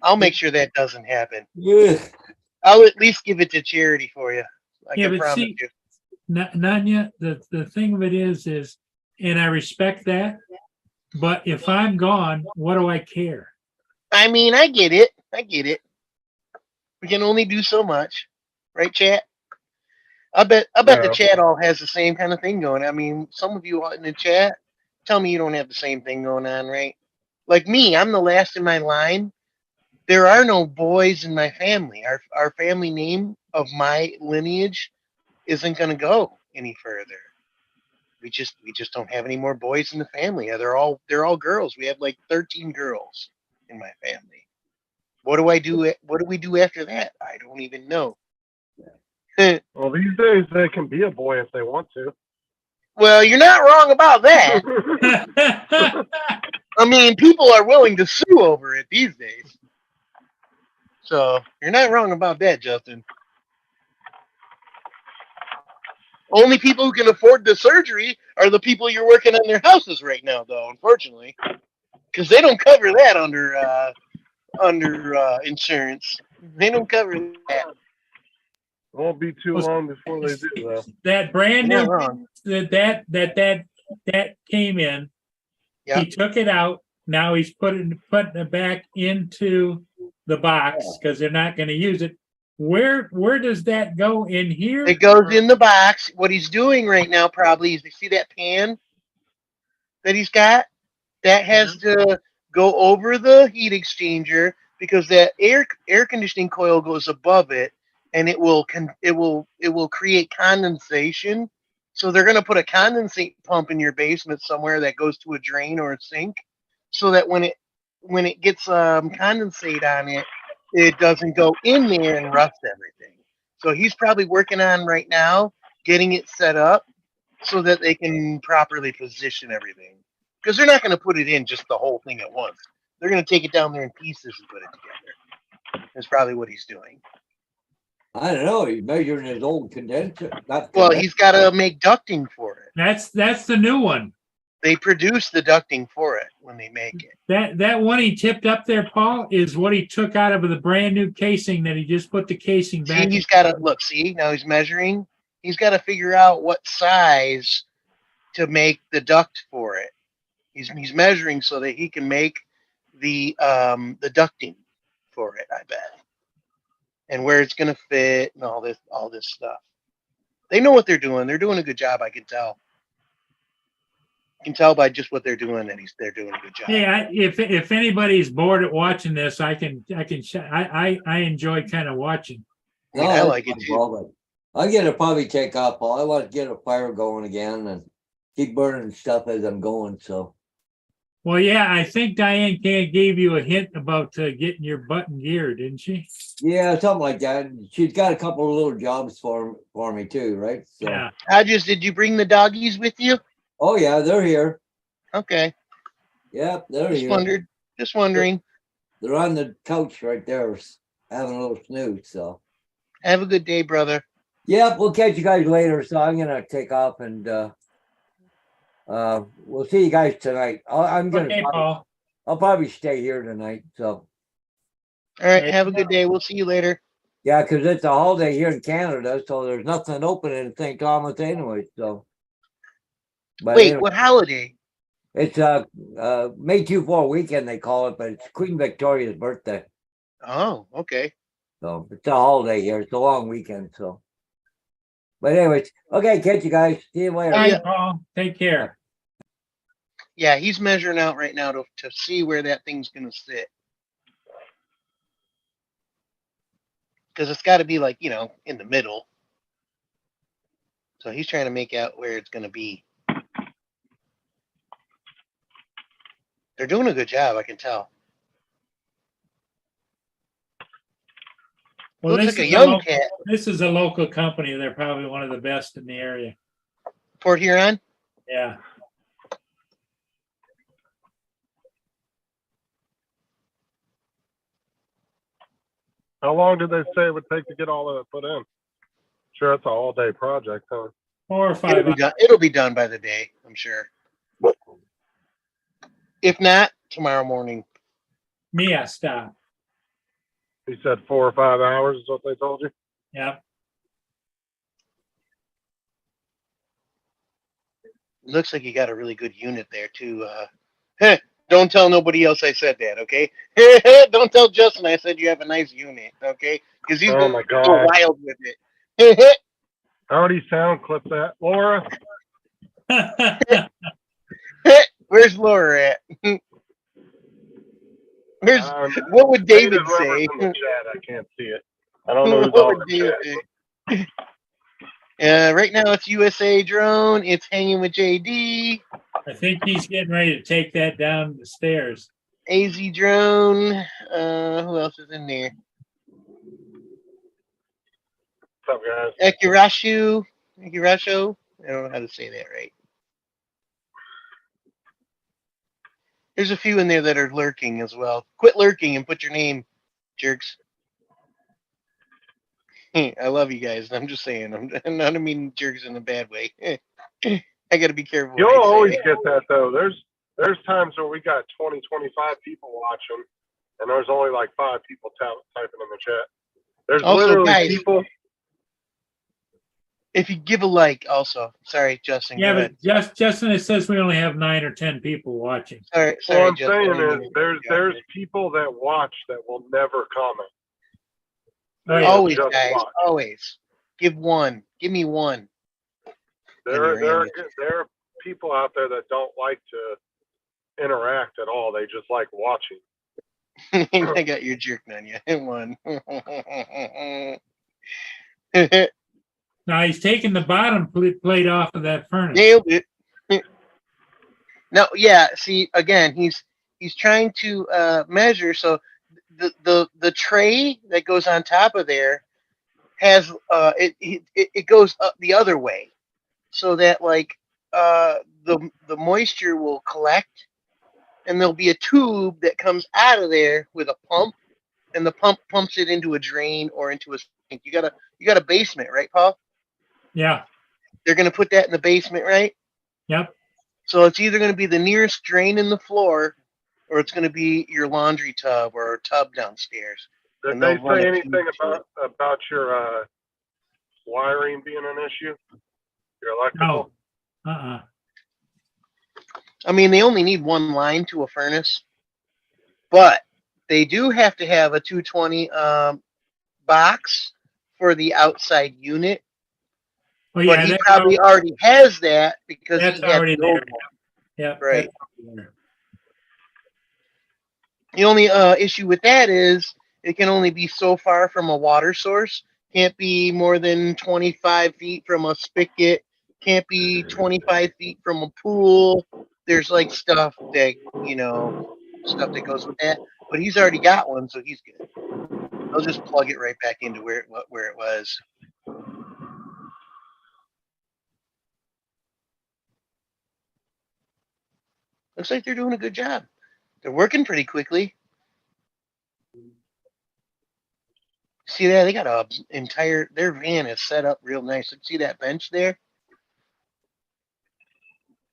I'll make sure that doesn't happen. Yeah. I'll at least give it to charity for you. I Yeah, can but promise see- you. Nanya, the thing of it is, and I respect that, but if I'm gone, what do I care? I mean, I get it. We can only do so much, right, chat? I bet the Yeah. chat all has the same kind of thing going. I mean, some of you in the chat tell me you don't have the same thing going on, right? Like me, I'm the last in my line. There are no boys in my family. Our family name of my lineage isn't going to go any further. We just don't have any more boys in the family. They're all girls. We have like 13 girls in my family. What do I do? What do we do after that? I don't even know. Well, these days they can be a boy if they want to. Well, you're not wrong about that. I mean, people are willing to sue over it these days. So you're not wrong about that, Justin. Only people who can afford the surgery are the people you're working on their houses right now, though, unfortunately. Because they don't cover that under insurance. They don't cover that. Won't be too long before they do, though. That brand You're new, not wrong. that came in. Yeah. He took it out. Now he's putting it back into the box because they're not going to use it. Where does that go in here? It goes in the box. What he's doing right now probably is, you see that pan that he's got? That has to go over the heat exchanger because that air conditioning coil goes above it, and it will create condensation. So they're going to put a condensate pump in your basement somewhere that goes to a drain or a sink, so that when it gets condensate on it, it doesn't go in there and rust everything. So he's probably working on right now getting it set up so that they can properly position everything. Because they're not going to put it in just the whole thing at once. They're going to take it down there in pieces and put it together. That's probably what he's doing. I don't know, he's measuring his old condenser. Well, he's got to make ducting for it. That's the new one. They produce the ducting for it when they make it. That one he tipped up there, Paul, is what he took out of the brand new casing that he just put the casing back. See, he's got to look. See, now he's measuring. He's got to figure out what size to make the duct for it. He's measuring so that he can make the ducting for it, I bet, and where it's going to fit and all this stuff. They know what they're doing. They're doing a good job. I can tell. You can tell by just what they're doing that they're doing a good job. Hey, if anybody's bored at watching this, I enjoy kind of watching. I mean, I like it too. I'm gonna probably take off, Paul. I want to get a fire going again and keep burning stuff as I'm going. So. Well, yeah, I think Diane gave you a hint about getting your button gear, didn't she? Yeah, something like that. She's got a couple of little jobs for me too, right? So. Yeah. Did you bring the doggies with you? Oh yeah, they're here. Okay. Yep, they're here. Just wondering. They're on the couch right there, having a little snooze. So. Have a good day, brother. Yep, we'll catch you guys later. So I'm gonna take off and we'll see you guys tonight. I'll probably stay here tonight. So. All right. Have a good day. We'll see you later. Yeah, because it's a holiday here in Canada, so there's nothing open in St. Thomas anyway. So. But wait, anyway, what holiday? It's May 24 weekend they call it, but it's Queen Victoria's birthday. Oh, okay. So it's a holiday here. It's a long weekend. So. But anyways, okay, catch you guys. See you later. Bye, Paul. Take care. Yeah, he's measuring out right now to see where that thing's going to sit. Because it's got to be like, in the middle. So he's trying to make out where it's going to be. They're doing a good job, I can tell. Well, looks like a young cat. This is a local company. They're probably one of the best in the area. Port Huron? Yeah. How long did they say it would take to get all of it put in? Sure, it's an all-day project, huh? 4 or 5 hours. It'll be done by the day, I'm sure. If not, tomorrow morning. Mia, stop. He said 4 or 5 hours is what they told you? Yeah. Looks like you got a really good unit there, too. Don't tell nobody else I said that, okay? Don't tell Justin I said you have a nice unit, okay? Because he's going to go wild with it. I already sound clip that. Laura? Where's Laura at? What would David say? In the chat. I can't see it. I don't know who's What on would the David chat. say? Right now it's USA Drone. It's hanging with JD. I think he's getting ready to take that down the stairs. AZ Drone. Who else is in there? What's up, guys? Ekirashu. Ekirashu. I don't know how to say that right. There's a few in there that are lurking as well. Quit lurking and put your name, jerks. I love you guys. I'm just saying. I'm not mean jerks in a bad way. I got to be careful. You'll what I say. always get that though. There's times where we got 20, 25 people watching, and there's only like 5 people typing in the chat. There's Also, literally guys, people. If you give a like, also. Sorry, Justin. Yeah, go ahead. but Justin, it says we only have 9 or 10 people watching. Sorry, All I'm Justin. saying is there's people that watch that will never comment. Oh, yeah. Always, Just guys. watch. Always. Give one. Give me one. There are people out there that don't like to interact at all. They just like watching. I got your jerk on you. One. Now he's taking the bottom plate off of that furnace. Nailed it. No, yeah. See, again, he's trying to measure. So the tray that goes on top of there has it goes up the other way, so that like the moisture will collect, and there'll be a tube that comes out of there with a pump, and the pump pumps it into a drain or into a sink. You got a basement, right, Paul? Yeah. They're gonna put that in the basement, right? Yep. So it's either going to be the nearest drain in the floor, or it's going to be your laundry tub or a tub downstairs. Did And they they'll run say a anything tube through about your wiring being an issue? Your electrical? No. I mean, they only need one line to a furnace, but they do have to have a 220 box for the outside unit. Well, But yeah, he that's probably already has that because that's he had already the old there. one. Yeah. Right. that's already there. The only issue with that is it can only be so far from a water source. Can't be more than 25 feet from a spigot. Can't be 25 feet from a pool. There's like stuff that goes with that. But he's already got one, so he's good. I'll just plug it right back into where it was. Looks like they're doing a good job. They're working pretty quickly. See that? They got their van is set up real nice. See that bench there?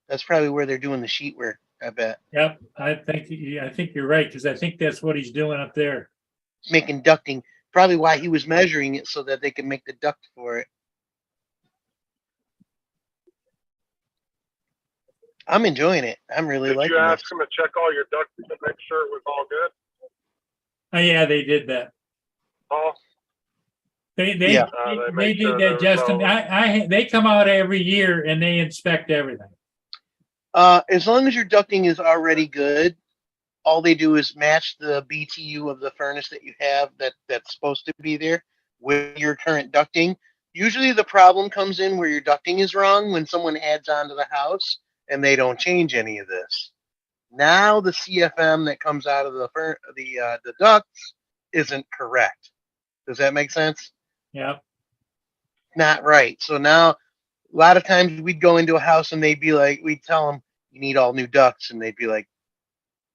That's probably where they're doing the sheet work, I bet. Yep. I think you're right, because I think that's what he's doing up there. Making ducting. Probably why he was measuring it so that they can make the duct for it. I'm enjoying it. I'm really Did liking you ask this. them to check all your ducts to make sure it was all good? Oh yeah, they did that. Paul? They Yeah. they make sure did there that, was Justin. no- They come out every year and they inspect everything. As long as your ducting is already good, all they do is match the BTU of the furnace that you have that's supposed to be there with your current ducting. Usually the problem comes in where your ducting is wrong when someone adds on to the house and they don't change any of this. Now the CFM that comes out of the ducts isn't correct. Does that make sense? Yep. Not right. So now a lot of times we'd go into a house and they'd be like, we'd tell them you need all new ducts, and they'd be like,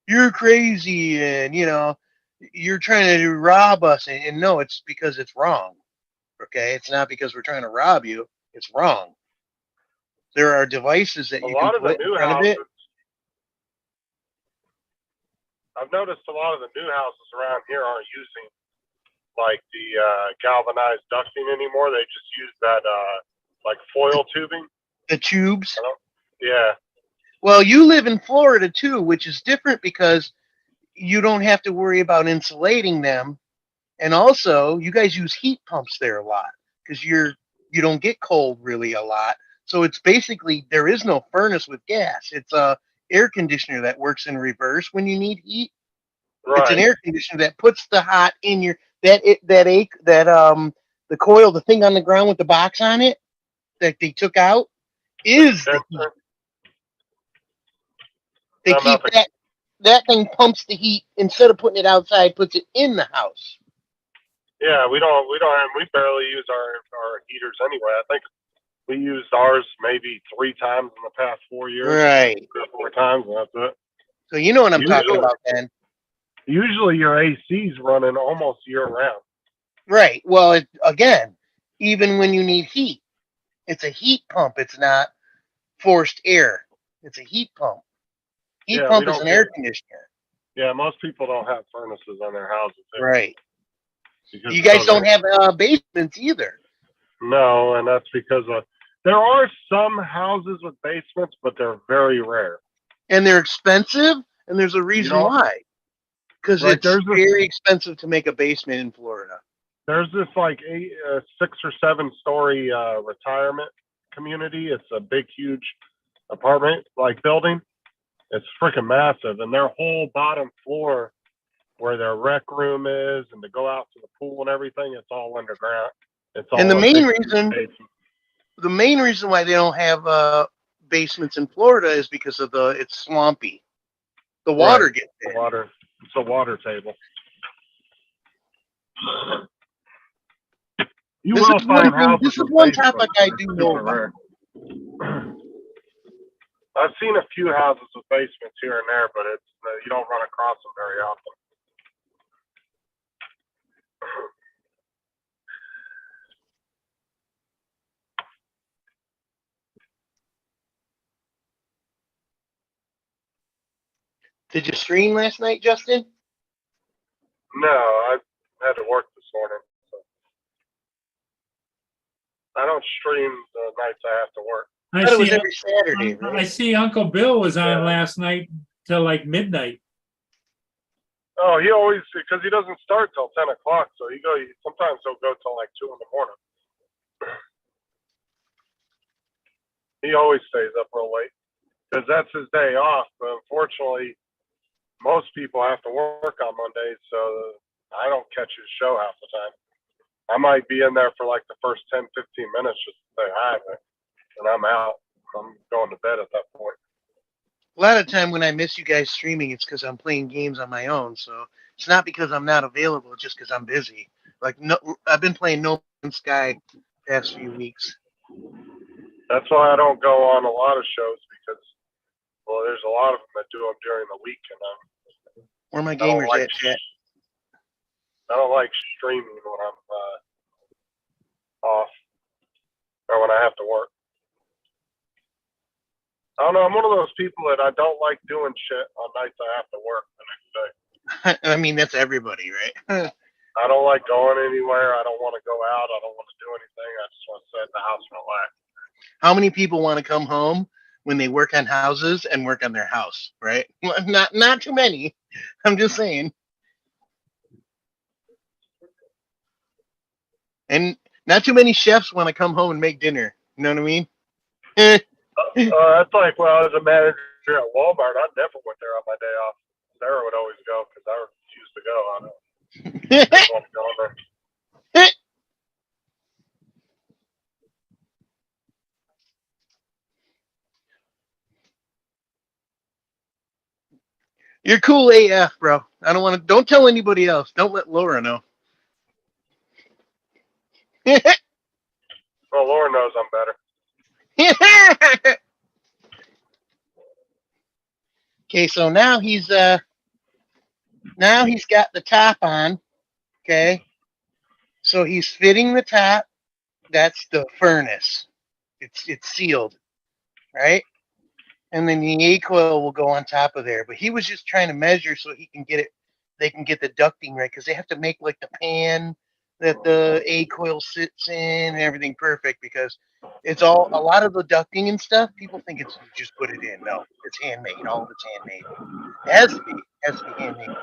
you're crazy, and you're trying to rob us. And no, it's because it's wrong. Okay, it's not because we're trying to rob you. It's wrong. There are devices that you can put in front of it. I've noticed a lot of the new houses around here aren't using like the galvanized ducting anymore. They just use that like foil tubing. The tubes. Yeah. Well, you live in Florida too, which is different because you don't have to worry about insulating them, and also you guys use heat pumps there a lot because you don't get cold really a lot. So it's basically there is no furnace with gas. It's a air conditioner that works in reverse when you need heat. Right. It's an air conditioner that puts the hot in your the coil, the thing on the ground with the box on it that they took out is the heat. They keep that. that thing pumps the heat instead of putting it outside, puts it in the house. Yeah, we barely use our heaters anyway. I think we used ours maybe 3 times in the past 4 years. Right. 3 or 4 times, and that's it. So you know what I'm talking Usually- about then. Usually your AC's running almost year round. Right. Well, again, even when you need heat, it's a heat pump. It's not forced air. It's a heat pump. Heat Yeah, we pump is don't an air get- conditioner. Yeah, most people don't have furnaces on their houses. Right. because You guys it's don't have basements either. No, and that's because there are some houses with basements, but they're very rare. And they're expensive, and there's a reason know- why. Because Right, it's there's a- very expensive to make a basement in Florida. There's this like 6 or 7 story retirement community. It's a big, huge apartment like building. It's freaking massive, and their whole bottom floor, where their rec room is, and to go out to the pool and everything, it's all underground. It's all And the a main big reason- basement. The main reason why they don't have basements in Florida is because of it's swampy. The water Right. gets The in. water. It's a water table. You This will is one find thing- houses. this is with one basements, topic I but do it's know super rare. I've seen a few houses with basements here and there, but it's you don't run across them very often. Did you stream last night, Justin? No, I had to work this morning. So. I don't stream the nights I have to work. I thought it was every Saturday, I right? see Uncle Bill was on Yeah. last night till like midnight. Oh, he always because he doesn't start till 10 o'clock, so sometimes he'll go till like 2 in the morning. He always stays up real late because that's his day off. But unfortunately, most people have to work on Mondays, so I don't catch his show half the time. I might be in there for like the first 10, 15 minutes just to say hi, and I'm out. I'm going to bed at that point. A lot of time when I miss you guys streaming, it's because I'm playing games on my own. So it's not because I'm not available, it's just because I'm busy. Like no, I've been playing No Man's Sky past few weeks. That's why I don't go on a lot of shows because, well, there's a lot of them that do them during the week, and Where my I don't gamers like at, chat? I don't like streaming when I'm off or when I have to work. I don't know. I'm one of those people that I don't like doing shit on nights I have to work the next day. I mean, that's everybody, right? I don't like going anywhere. I don't want to go out. I don't want to do anything. I just want to sit in the house and relax. How many people want to come home when they work on houses and work on their house, right? Not too many. I'm just saying. And not too many chefs want to come home and make dinner. You know what I mean? That's like when I was a manager at Walmart. I never went there on my day off. Sarah would always go because I refused to go. I don't want to go in there. You're cool AF, bro. I don't want to. Don't tell anybody else. Don't let Laura know. Well, Laura knows I'm better. Okay, so now he's got the top on. Okay, so he's fitting the top. That's the furnace. It's sealed, right? And then the A coil will go on top of there. But he was just trying to measure so he can get it. They can get the ducting right because they have to make like the pan that the A coil sits in and everything perfect because it's all a lot of the ducting and stuff. People think it's you just put it in. No, it's handmade. All of it's handmade. It has to be. It has to be handmade.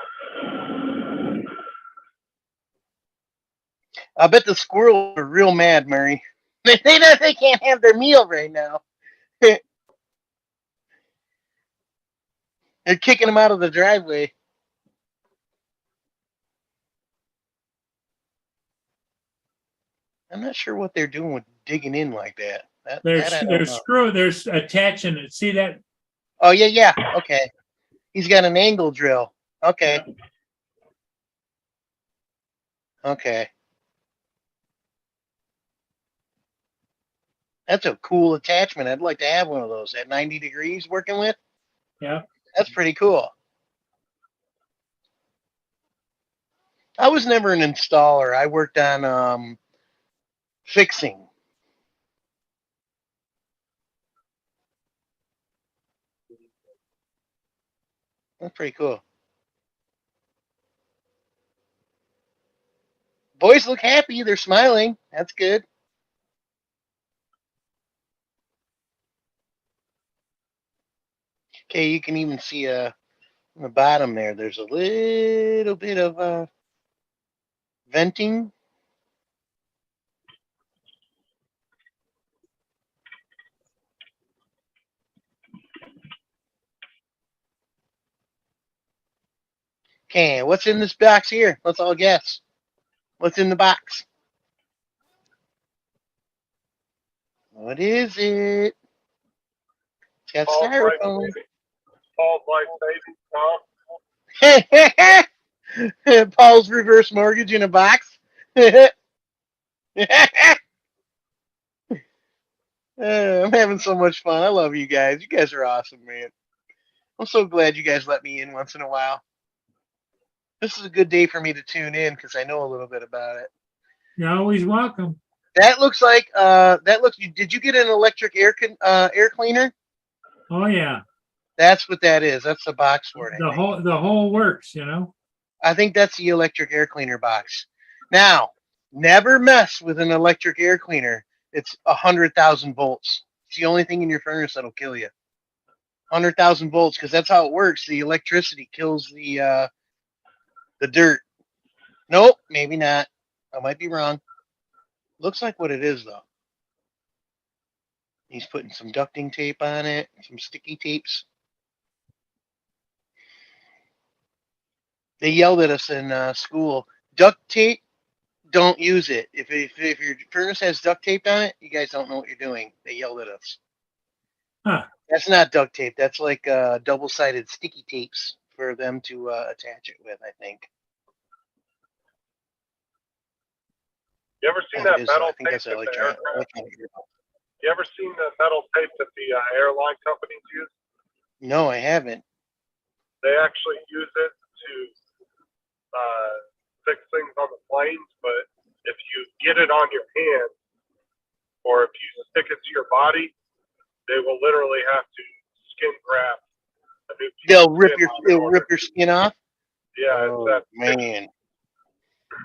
I bet the squirrels are real mad, Murray. They can't have their meal right now. They're kicking them out of the driveway. I'm not sure what they're doing with digging in like that. That I don't know. They're attaching it. See that? Oh yeah. Okay. He's got an angle drill. Okay. Okay. That's a cool attachment. I'd like to have one of those at 90 degrees working with. Yeah. That's pretty cool. I was never an installer. I worked on fixing. That's pretty cool. Boys look happy. They're smiling. That's good. Okay, you can even see on the bottom there, there's a little bit of venting. Okay, what's in this box here? Let's all guess. What's in the box? What is it? It's got Paul's life styrofoam. saving. Paul's life saving, Tom. Paul's reverse mortgage in a box. I'm having so much fun. I love you guys. You guys are awesome, man. I'm so glad you guys let me in once in a while. This is a good day for me to tune in because I know a little bit about it. You're always welcome. That looks like Did you get an electric air cleaner? Oh yeah. That's what that is. That's the box for it. The whole works, you know. I think that's the electric air cleaner box. Now, never mess with an electric air cleaner. It's 100,000 volts. It's the only thing in your furnace that'll kill you. 100,000 volts, because that's how it works. The electricity kills the dirt. Nope, maybe not. I might be wrong. Looks like what it is, though. He's putting some ducting tape on it, some sticky tapes. They yelled at us in school. Duct tape, don't use it. If your furnace has duct tape on it, you guys don't know what you're doing. They yelled at us. Huh. That's not duct tape. That's like double-sided sticky tapes for them to attach it with, I think. You ever seen Oh, that it is, metal I think tape that's that the electronic. You ever seen the metal tape that the airline companies use? No, I haven't. They actually use it to fix things on the planes, but if you get it on your hand or if you stick it to your body, they will literally have to skin graft a new piece They'll of rip skin your skin off. Yeah, Oh, it's that man.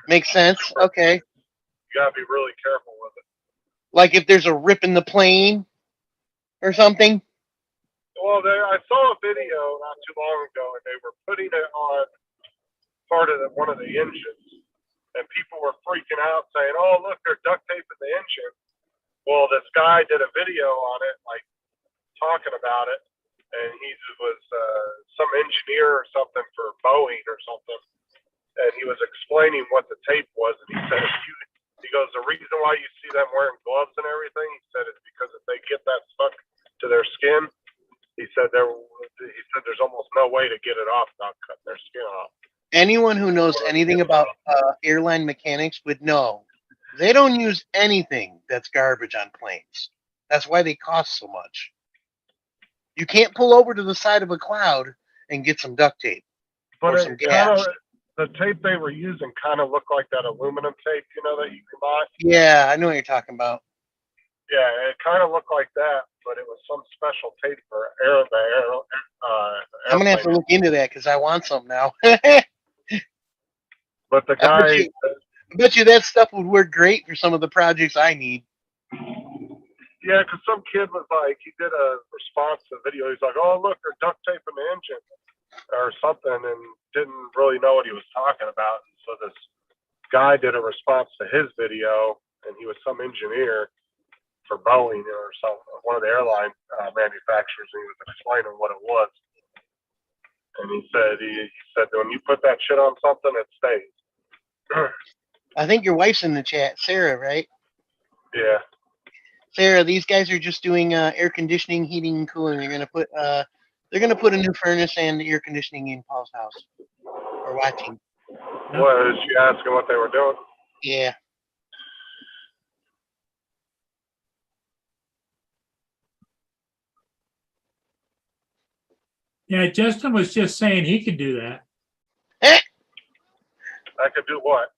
Makes sense. Okay. you gotta be really careful with it. Like if there's a rip in the plane or something. Well, I saw a video not too long ago, and they were putting it on part of one of the engines, and people were freaking out, saying, "Oh, look, they're duct taping the engine." Well, this guy did a video on it, like talking about it, and he was some engineer or something for Boeing or something, and he was explaining what the tape was, and he said, he goes, the reason why you see them wearing gloves and everything, he said, is because if they get that stuck to their skin, he said there's almost no way to get it off without cutting their skin off. Anyone who knows anything about airline mechanics would know they don't use anything that's garbage on planes. That's why they cost so much. You can't pull over to the side of a cloud and get some duct tape But or some gas. The tape they were using kind of looked like that aluminum tape, you know, that you can buy. Yeah, I know what you're talking about. Yeah, it kind of looked like that, but it was some special tape for I'm gonna have to look into that because I want some now. But the guy, I bet you that stuff would work great for some of the projects I need. yeah, because some kid was like, he did a response to the video. He's like, "Oh, look, they're duct taping the engine," or something, and didn't really know what he was talking about. And so this guy did a response to his video, and he was some engineer for Boeing or some one of the airline manufacturers, and he was explaining what it was. And he said when you put that shit on something, it stays. I think your wife's in the chat, Sarah, right? Yeah. Sarah, these guys are just doing air conditioning, heating, and cooling. They're gonna put They're gonna put a new furnace and air conditioning in Paul's house. We're watching. What is she asking what they were doing? Yeah. Yeah, Justin was just saying he could do that. I could do what?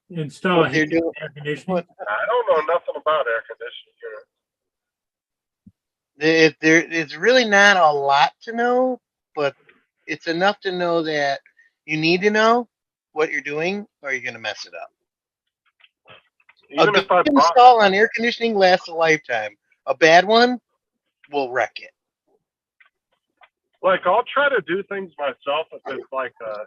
Install What they're heat and doing. air conditioning. What I don't know nothing about air conditioning units. it's really not a lot to know, but it's enough to know that you need to know what you're doing, or you're gonna mess it up. Even A good if I bought, install on air conditioning lasts a lifetime. A bad one will wreck it. like, I'll try to do things myself if it's like a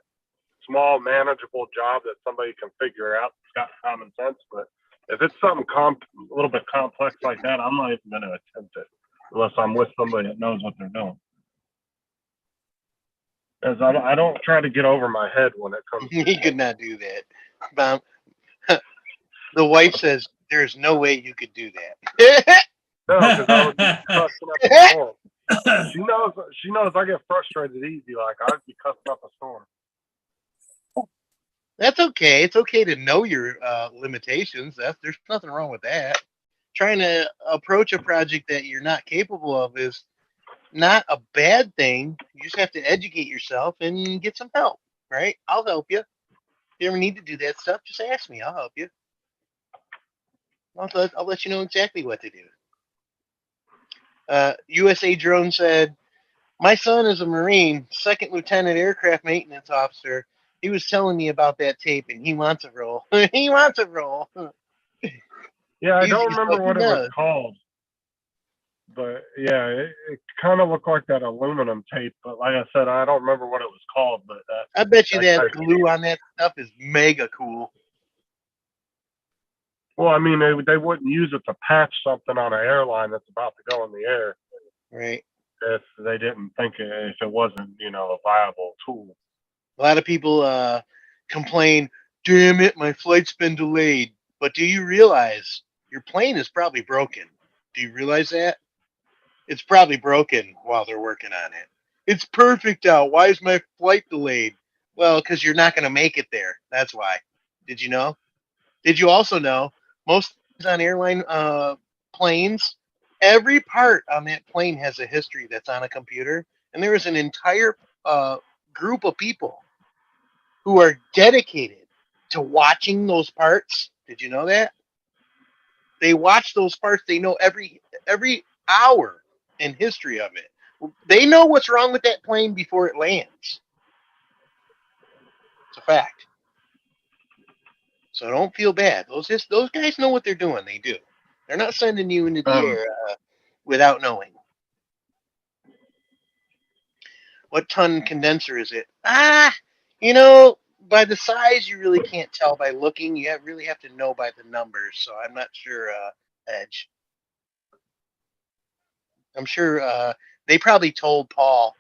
small, manageable job that somebody can figure out. It's got common sense, but if it's something a little bit complex like that, I'm not even going to attempt it unless I'm with somebody that knows what they're doing. As I don't try to get over my head when it comes. He could not do that. The wife says there's no way you could do that. No, because I would be cussing up a storm. She knows I get frustrated easy. Like I'd be cussing up a storm. That's okay. It's okay to know your limitations. There's nothing wrong with that. Trying to approach a project that you're not capable of is not a bad thing. You just have to educate yourself and get some help, right? I'll help you. If you ever need to do that stuff, just ask me. I'll help you. I'll let you know exactly what to do. USA Drone said, my son is a Marine, second lieutenant aircraft maintenance officer. He was telling me about that tape and he wants a roll. He wants a roll. Yeah, I don't Easy remember stuff what he it was does. called. But yeah, it kind of looked like that aluminum tape. But like I said, I don't remember what it was called. But I bet you that that glue on that stuff is mega cool. well, I mean, they wouldn't use it to patch something on an airline that's about to go in the air Right. if they didn't think if it wasn't, a viable tool. A lot of people complain, damn it, my flight's been delayed. But do you realize your plane is probably broken? Do you realize that? It's probably broken while they're working on it. It's perfect out. Why is my flight delayed? Well, because you're not going to make it there. That's why. Did you know? Did you also know most on airline planes, every part on that plane has a history that's on a computer, and there is an entire group of people who are dedicated to watching those parts. Did you know that? They watch those parts. They know every hour in history of it. They know what's wrong with that plane before it lands. It's a fact. So don't feel bad. Those guys know what they're doing. They do. They're not sending you into the air without knowing. What ton condenser is it? By the size, you really can't tell by looking. You really have to know by the numbers. So I'm not sure, Edge. I'm sure they probably told Paul.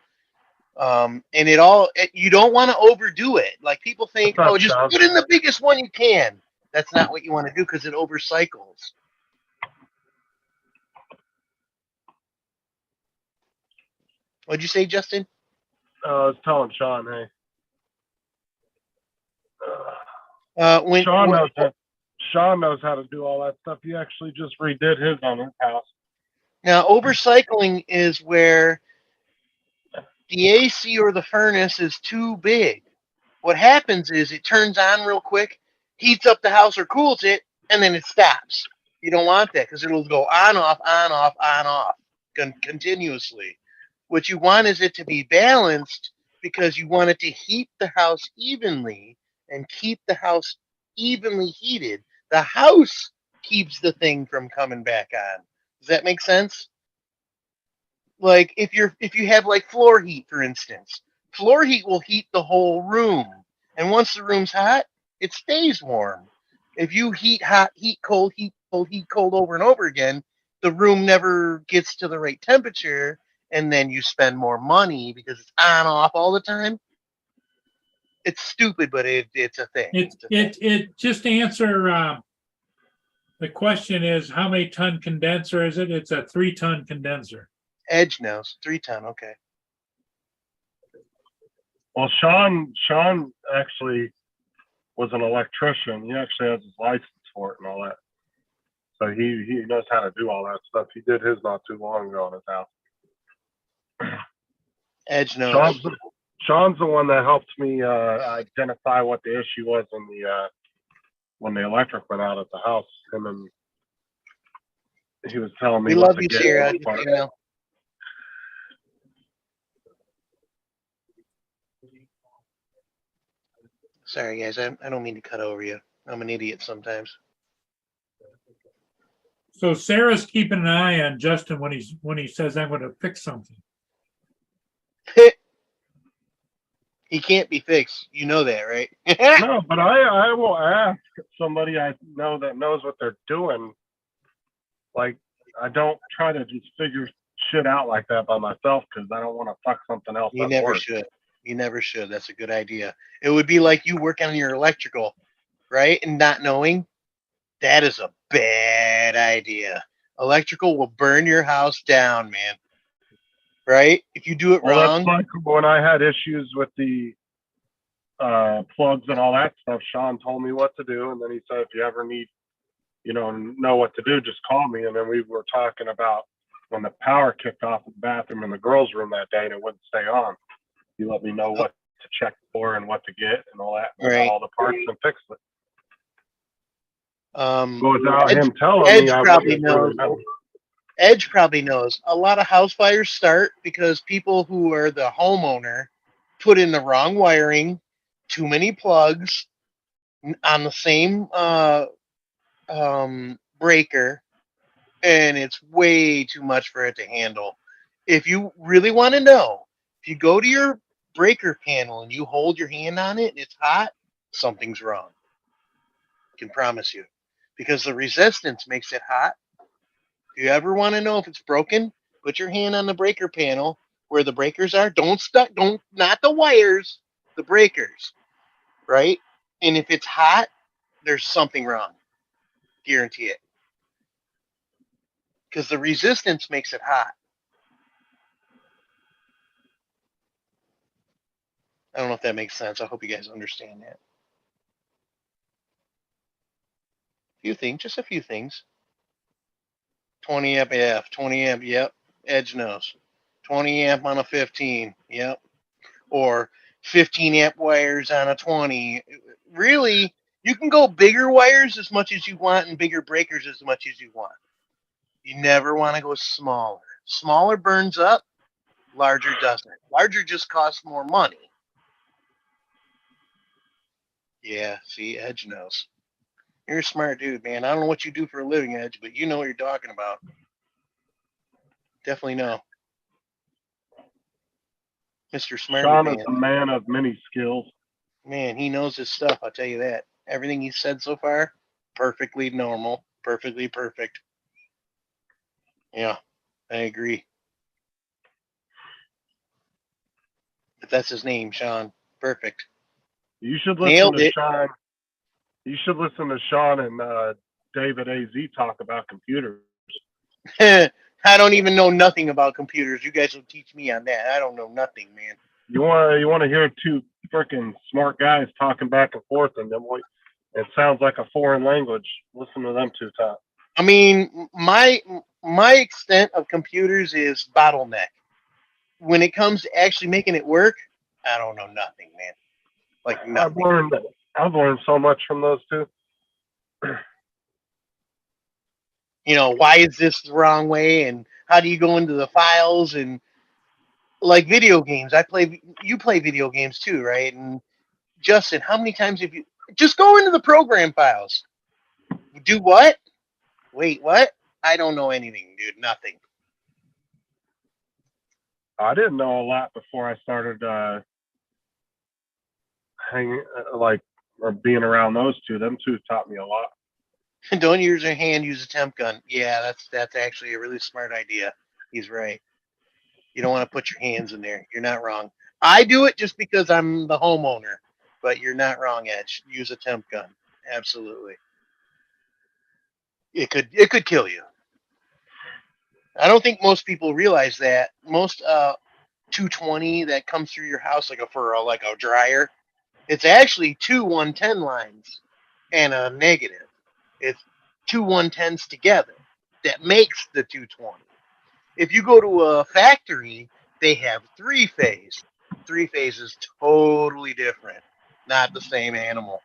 And you don't want to overdo it. Like people think, oh, just put in the biggest one you can. That's not what you want to do because it overcycles. What'd you say, Justin? I was telling Sean, hey. Sean knows how to do all that stuff. He actually just redid his on his house. Now, overcycling is where the AC or the furnace is too big. What happens is it turns on real quick, heats up the house or cools it, and then it stops. You don't want that because it'll go on, off continuously. What you want is it to be balanced because you want it to heat the house evenly and keep the house evenly heated. The house keeps the thing from coming back on. Does that make sense? Like if you have like floor heat, for instance, floor heat will heat the whole room. And once the room's hot, it stays warm. If you heat hot, heat cold, heat cold, heat cold over and over again, the room never gets to the right temperature, and then you spend more money because it's on off all the time. It's stupid, but it's a thing. It just to answer the question is how many ton condenser is it? It's a 3-ton condenser. Edge knows 3 ton. Okay. Well, Sean actually was an electrician. He actually has his license for it and all that. So he knows how to do all that stuff. He did his not too long ago in his house. Edge knows. Sean's the one that helped me identify what the issue was in the when the electric went out at the house. And then he was telling me We what love to you, get. Sarah. You know. Sorry, guys. I don't mean to cut over you. I'm an idiot sometimes. So Sarah's keeping an eye on Justin when he says I'm going to fix something. He can't be fixed. You know that, right? No, but I will ask somebody I know that knows what they're doing. Like, I don't try to just figure shit out like that by myself because I don't want to fuck something else You up never worse. should. You never should. That's a good idea. It would be like you working on your electrical, right? And not knowing. That is a bad idea. Electrical will burn your house down, man. Right? If you do it Well, wrong. that's like when I had issues with the plugs and all that stuff. Sean told me what to do, and then he said, if you ever need, know what to do, just call me. And then we were talking about when the power kicked off in the bathroom in the girls' room that day and it wouldn't stay on. He let me know what to check for and what to get and all that. And Right. all the parts and fixed it. But without him telling Edge me, I probably wouldn't really knows. know. Edge probably knows. A lot of house fires start because people who are the homeowner put in the wrong wiring, too many plugs on the same breaker, and it's way too much for it to handle. If you really want to know, if you go to your breaker panel and you hold your hand on it and it's hot, something's wrong. I can promise you. Because the resistance makes it hot. If you ever want to know if it's broken, put your hand on the breaker panel where the breakers are. Don't not the wires, the breakers, right? And if it's hot, there's something wrong. Guarantee it. Because the resistance makes it hot. I don't know if that makes sense. I hope you guys understand that. Just a few things. 20 amp F, 20 amp, yep. Edge knows. 20 amp on a 15, yep. Or 15 amp wires on a 20. Really, you can go bigger wires as much as you want and bigger breakers as much as you want. You never want to go smaller. Smaller burns up, larger doesn't. Larger just costs more money. Yeah, see, Edge knows. You're a smart dude, man. I don't know what you do for a living, Edge, but you know what you're talking about. Definitely know. Mr. Smart Sean Man. is a man of many skills. Man, he knows his stuff, I'll tell you that. Everything he said so far, perfectly normal, perfectly perfect. Yeah, I agree. But that's his name, Sean. Perfect. You should listen Nailed to it. Sean. You should listen to Sean and David AZ talk about computers. I don't even know nothing about computers. You guys will teach me on that. I don't know nothing, man. You want to hear two freaking smart guys talking back and forth, and then it sounds like a foreign language. Listen to them two talk. I mean, my extent of computers is bottleneck. When it comes to actually making it work, I don't know nothing, man. Like nothing. I've learned so much from those two. Why is this the wrong way, and how do you go into the files, and like video games. You play video games too, right? And Justin, how many times have you just go into the program files? Do what? Wait, what? I don't know anything, dude. Nothing. I didn't know a lot before I started being around those two. Them two taught me a lot. Don't use your hand, use a temp gun. Yeah, that's actually a really smart idea. He's right. You don't want to put your hands in there. You're not wrong. I do it just because I'm the homeowner, but you're not wrong, Edge. Use a temp gun. Absolutely. It could kill you. I don't think most people realize that. Most 220 that comes through your house for a dryer. It's actually two 110 lines and a negative. It's two 110s together that makes the 220. If you go to a factory, they have three phase. Three phase is totally different, not the same animal.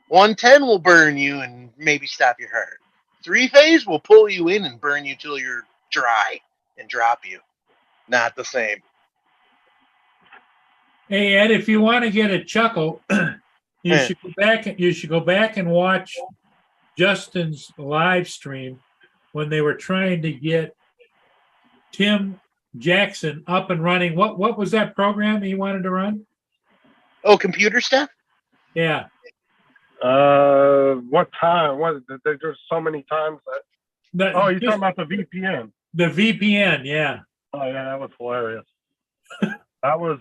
110 will burn you and maybe stop your heart. Three phase will pull you in and burn you till you're dry and drop you. Not the same. Hey Ed, if you want to get a chuckle, you should go back. You should go back and watch Justin's live stream when they were trying to get Tim Jackson up and running. What was that program he wanted to run? Oh, computer stuff? Yeah. What time? There's so many times that. Oh, you're talking about the VPN. The VPN, yeah. Oh yeah, that was hilarious. That was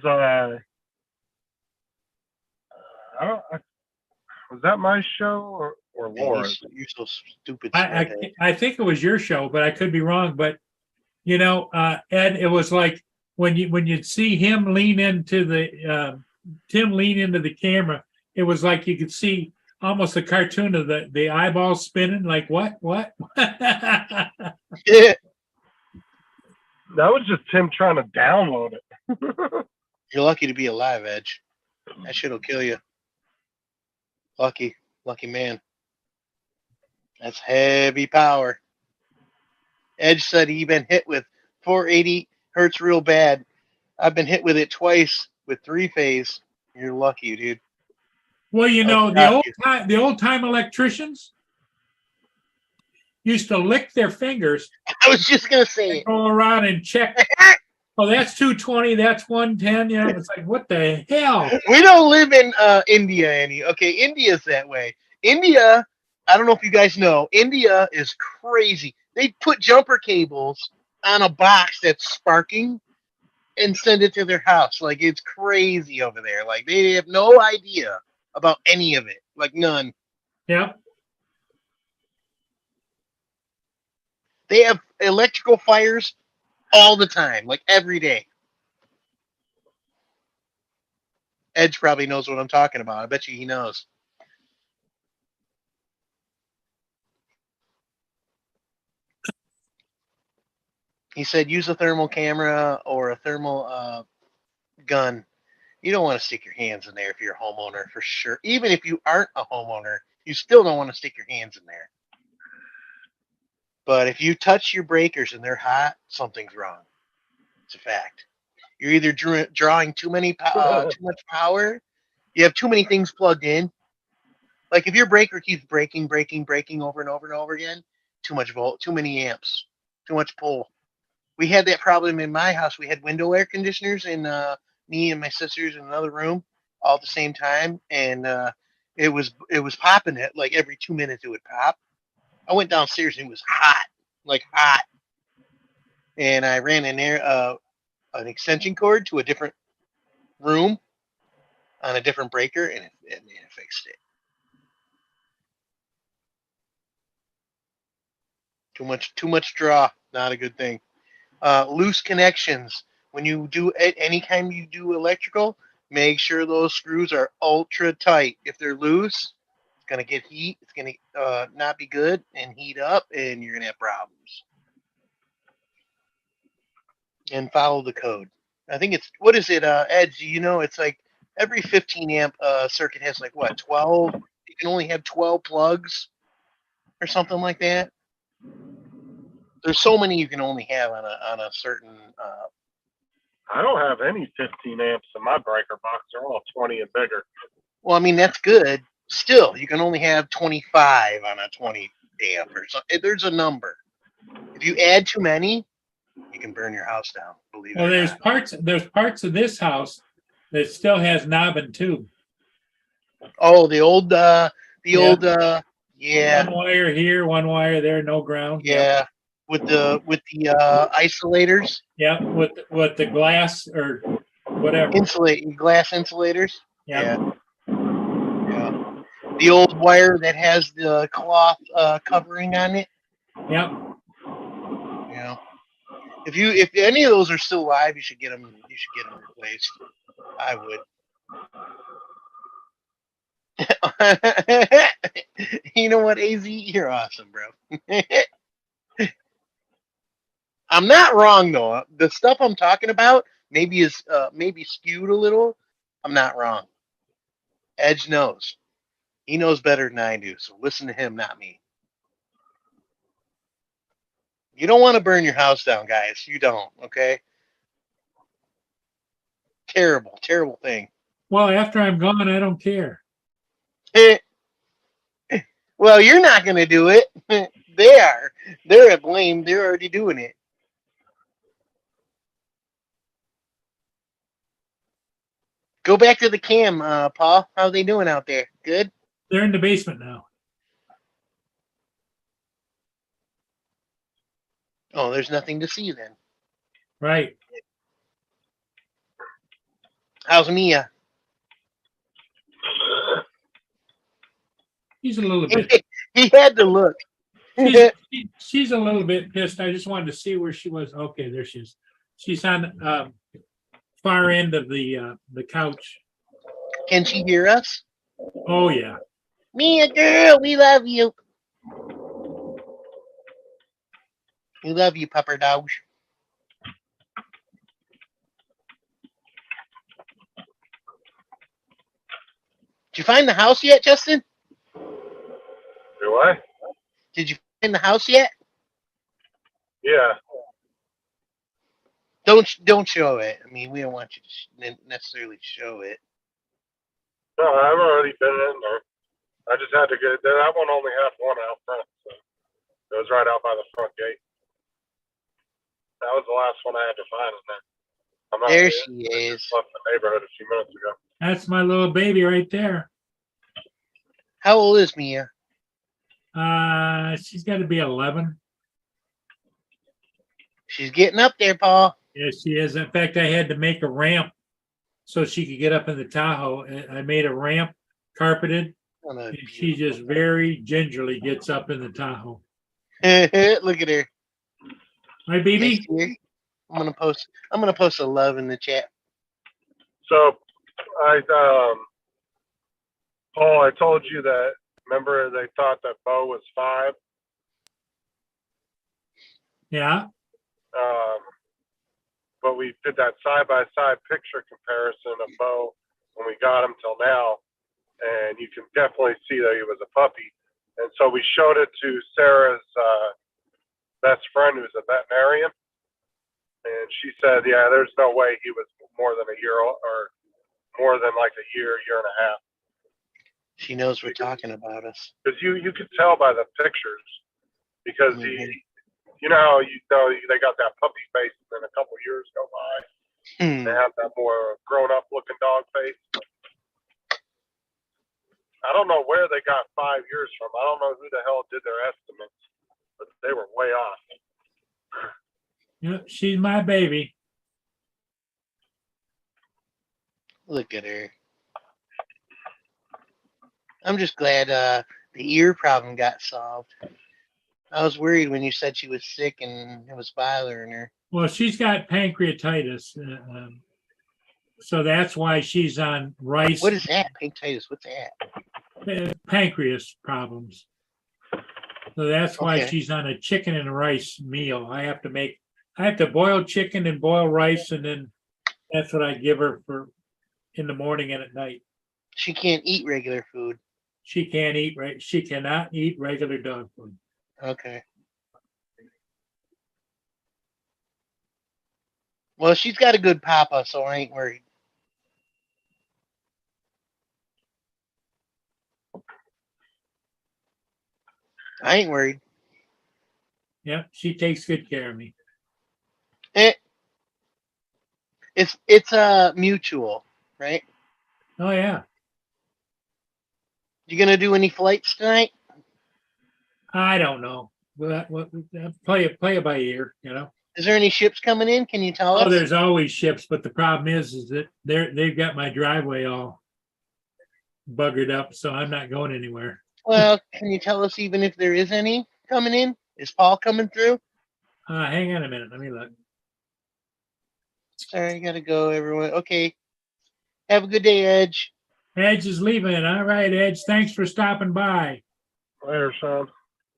was that my show or Laura's? You're so stupid. I think it was your show, but I could be wrong. But Ed, it was like when you'd see him lean into the Tim lean into the camera, it was like you could see almost a cartoon of the eyeballs spinning. Like what? Yeah. That was just Tim trying to download it. You're lucky to be alive, Edge. That shit'll kill you. Lucky man. That's heavy power. Edge said he been hit with 480, hurts real bad. I've been hit with it twice with three phase. You're lucky, dude. Well, the old time electricians used to lick their fingers. I was just gonna say it. Go around and check. Oh, that's 220. That's 110. Yeah, it's like what the hell? We don't live in India any. Okay, India's that way. India, I don't know if you guys know, India is crazy. They put jumper cables on a box that's sparking and send it to their house. Like it's crazy over there. Like they have no idea about any of it. Like none. Yeah. They have electrical fires all the time, like every day. Edge probably knows what I'm talking about. I bet you he knows. He said use a thermal camera or a thermal gun. You don't want to stick your hands in there if you're a homeowner, for sure. Even if you aren't a homeowner, you still don't want to stick your hands in there. But if you touch your breakers and they're hot, something's wrong. It's a fact. You're either drawing too much power. You have too many things plugged in. Like if your breaker keeps breaking over and over and over again, too much volt, too many amps, too much pull. We had that problem in my house. We had window air conditioners in me and my sisters in another room all at the same time, and it was popping it like every 2 minutes it would pop. I went downstairs and it was hot, like hot, and I ran in there an extension cord to a different room on a different breaker, and it fixed it. Too much draw, not a good thing. Loose connections. When you do anytime you do electrical, make sure those screws are ultra tight. If they're loose, it's gonna get heat. It's gonna not be good and heat up, and you're gonna have problems. And follow the code. I think it's what is it, Ed? Do you know it's like every 15 amp circuit has like what 12? You can only have 12 plugs or something like that. There's so many you can only have on a certain. I don't have any 15 amps in my breaker box. They're all 20 and bigger. Well, I mean that's good. Still, you can only have 25 on a 20 amp or something. There's a number. If you add too many, you can burn your house down. Believe Well, it. there's parts of this house that still has knob and tube. Oh, the old, yeah. One wire here, one wire there, no ground. Yeah, with the isolators. Yeah, with the glass or whatever. Glass insulators. Yeah. Yeah. The old wire that has the cloth covering on it. Yep. Yeah. If any of those are still alive, you should get them. You should get them replaced. I would. You know what, AZ? You're awesome, bro. I'm not wrong though. The stuff I'm talking about maybe is maybe skewed a little. I'm not wrong. Edge knows. He knows better than I do. So listen to him, not me. You don't want to burn your house down, guys. You don't. Okay. Terrible, terrible thing. Well, after I'm gone, I don't care. Well, you're not going to do it. They are. They're at blame. They're already doing it. Go back to the cam, Paul. How are they doing out there? Good? They're in the basement now. Oh, there's nothing to see then. Right. How's Mia? She's a little bit. He had to look. She's a little bit pissed. I just wanted to see where she was. Okay, there she is. She's on far end of the couch. Can she hear us? Oh yeah. Mia, girl, we love you. We love you, pupper dog. Did you find the house yet, Justin? Do I? Did you find the house yet? Yeah. Don't show it. I mean, we don't want you to necessarily show it. No, I've already been in there. I just had to get there. That one only had one out front, so it was right out by the front gate. That was the last one I had to find in there. I'm not There I she is. just left the neighborhood a few minutes ago. That's my little baby right there. How old is Mia? She's got to be 11. She's getting up there, Paul. Yes, she is. In fact, I had to make a ramp so she could get up in the Tahoe. I made a ramp, carpeted, and she just very gingerly gets up in the Tahoe. Look at her. My baby? I'm gonna post a love in the chat. So, Paul, I told you that. Remember, they thought that Bo was 5. Yeah. But we did that side-by-side picture comparison of Bo when we got him till now, and you can definitely see that he was a puppy. And so we showed it to Sarah's best friend, who's a veterinarian, and she said, "Yeah, there's no way he was more than a year old, or more than like a year and a half." She knows we're talking about us. Because you could tell by the pictures, because you know they got that puppy face, and then a couple years go by, they have that more grown-up looking dog face. I don't know where they got 5 years from. I don't know who the hell did their estimates, but they were way off. Yep, she's my baby. Look at her. I'm just glad the ear problem got solved. I was worried when you said she was sick and it was bothering her. Well, she's got pancreatitis. So that's why she's on rice. What is that? Pancreatitis. What's that? Pancreas problems. So that's why Okay. she's on a chicken and rice meal. I have to boil chicken and boil rice, and then that's what I give her for in the morning and at night. She can't eat regular food. She can't eat right. She cannot eat regular dog food. Okay. Well, she's got a good papa, so I ain't worried. I ain't worried. Yep, she takes good care of me. It's mutual, right? Oh yeah. You gonna do any flights tonight? I don't know. What play it by ear, you know. Is there any ships coming in? Can you tell us? Oh, there's always ships, but the problem is that they've got my driveway all buggered up, so I'm not going anywhere. Well, can you tell us even if there is any coming in? Is Paul coming through? Hang on a minute, let me look. Sorry, I gotta go, everyone. Okay. Have a good day, Edge. Edge is leaving. All right, Edge, thanks for stopping by. Later, Sean.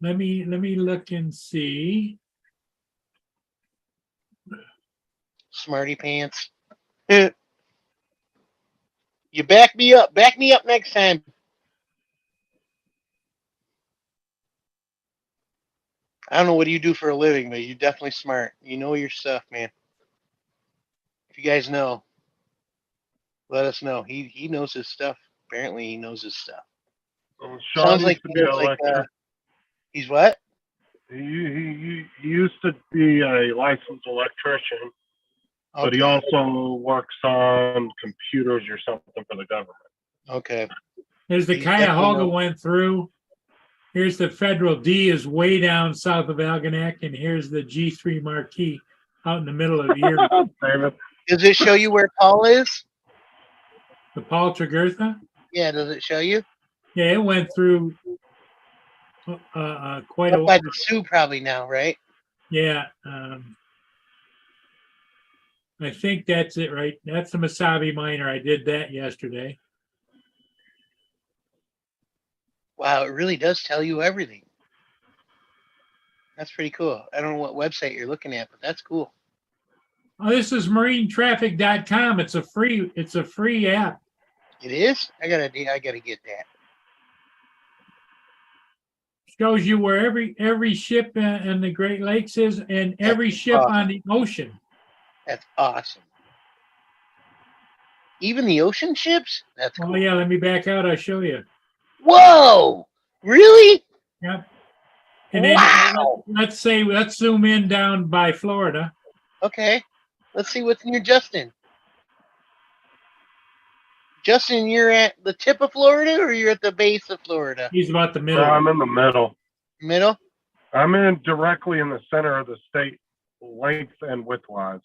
Let me look and see. Smarty pants. You back me up. Back me up next time. I don't know what you do for a living, but you're definitely smart. You know your stuff, man. If you guys know, let us know. He knows his stuff. Apparently, he knows his stuff. Sean Sounds used like to be an he's like electrician. he's what? He used to be a licensed electrician, but he Okay. also works on computers or something for the government. Okay. Here's the He definitely Cuyahoga knows. went through. Here's the Federal D is way down south of Algonac, and here's the G3 Marquis out in the middle of Erie. David, Does it show you where Paul is? The Paul Tregurtha. Yeah. Does it show you? Yeah, it went through quite a Up by while. the Sioux, probably now, right? Yeah. I think that's it, right? That's the Mesabi Minor. I did that yesterday. Wow, it really does tell you everything. That's pretty cool. I don't know what website you're looking at, but that's cool. Oh, this is marinetraffic.com. It's a free app. It is? I gotta get that. Shows you where every ship in the Great Lakes is and every ship on the ocean. That's awesome. Even the ocean ships? That's Oh cool. yeah, let me back out. I'll show you. Whoa! Really? Yep. And then Wow. let's zoom in down by Florida. Okay. Let's see what's near Justin. Justin, you're at the tip of Florida or you're at the base of Florida? He's about the so middle. I'm in the middle. Middle? I'm in directly in the center of the state, length and width-wise.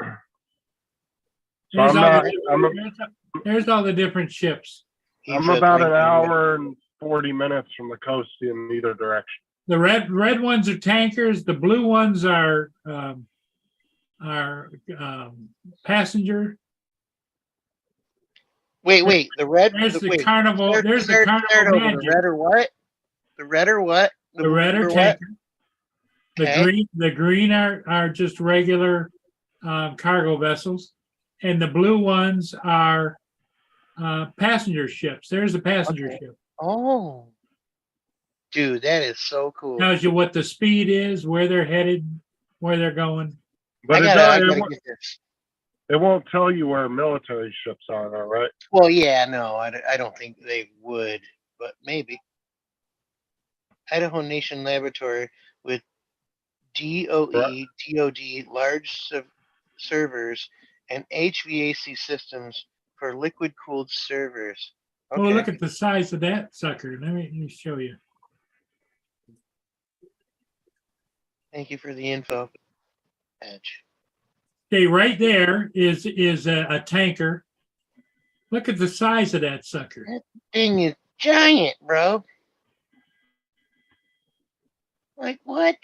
So There's I'm all not. the- there's all the different ships. I'm about an hour and 40 minutes from the coast in either direction. The red ones are tankers. The blue ones are passenger. Wait. The red. There's the wait, Carnival. start- There's the start- Carnival start over. Magic. The red or what? The red or what? The red are blue or what? tanker. The Okay. green are just regular cargo vessels, and the blue ones are passenger ships. There's a passenger Okay. ship. Oh. Dude, that is so cool. Tells you what the speed is, where they're headed, where they're going. But I it, gotta does, get this. it won't tell you where military ships are, all right? Well, yeah, no, I don't think they would, but maybe. Idaho Nation Laboratory with DOE, DOD, large servers, and HVAC systems for liquid cooled servers. Okay. Oh, look at the size of that sucker. Let me show you. Thank you for the info, Edge. Okay, right there is a tanker. Look at the size of that sucker. Thing is giant, bro. Like what?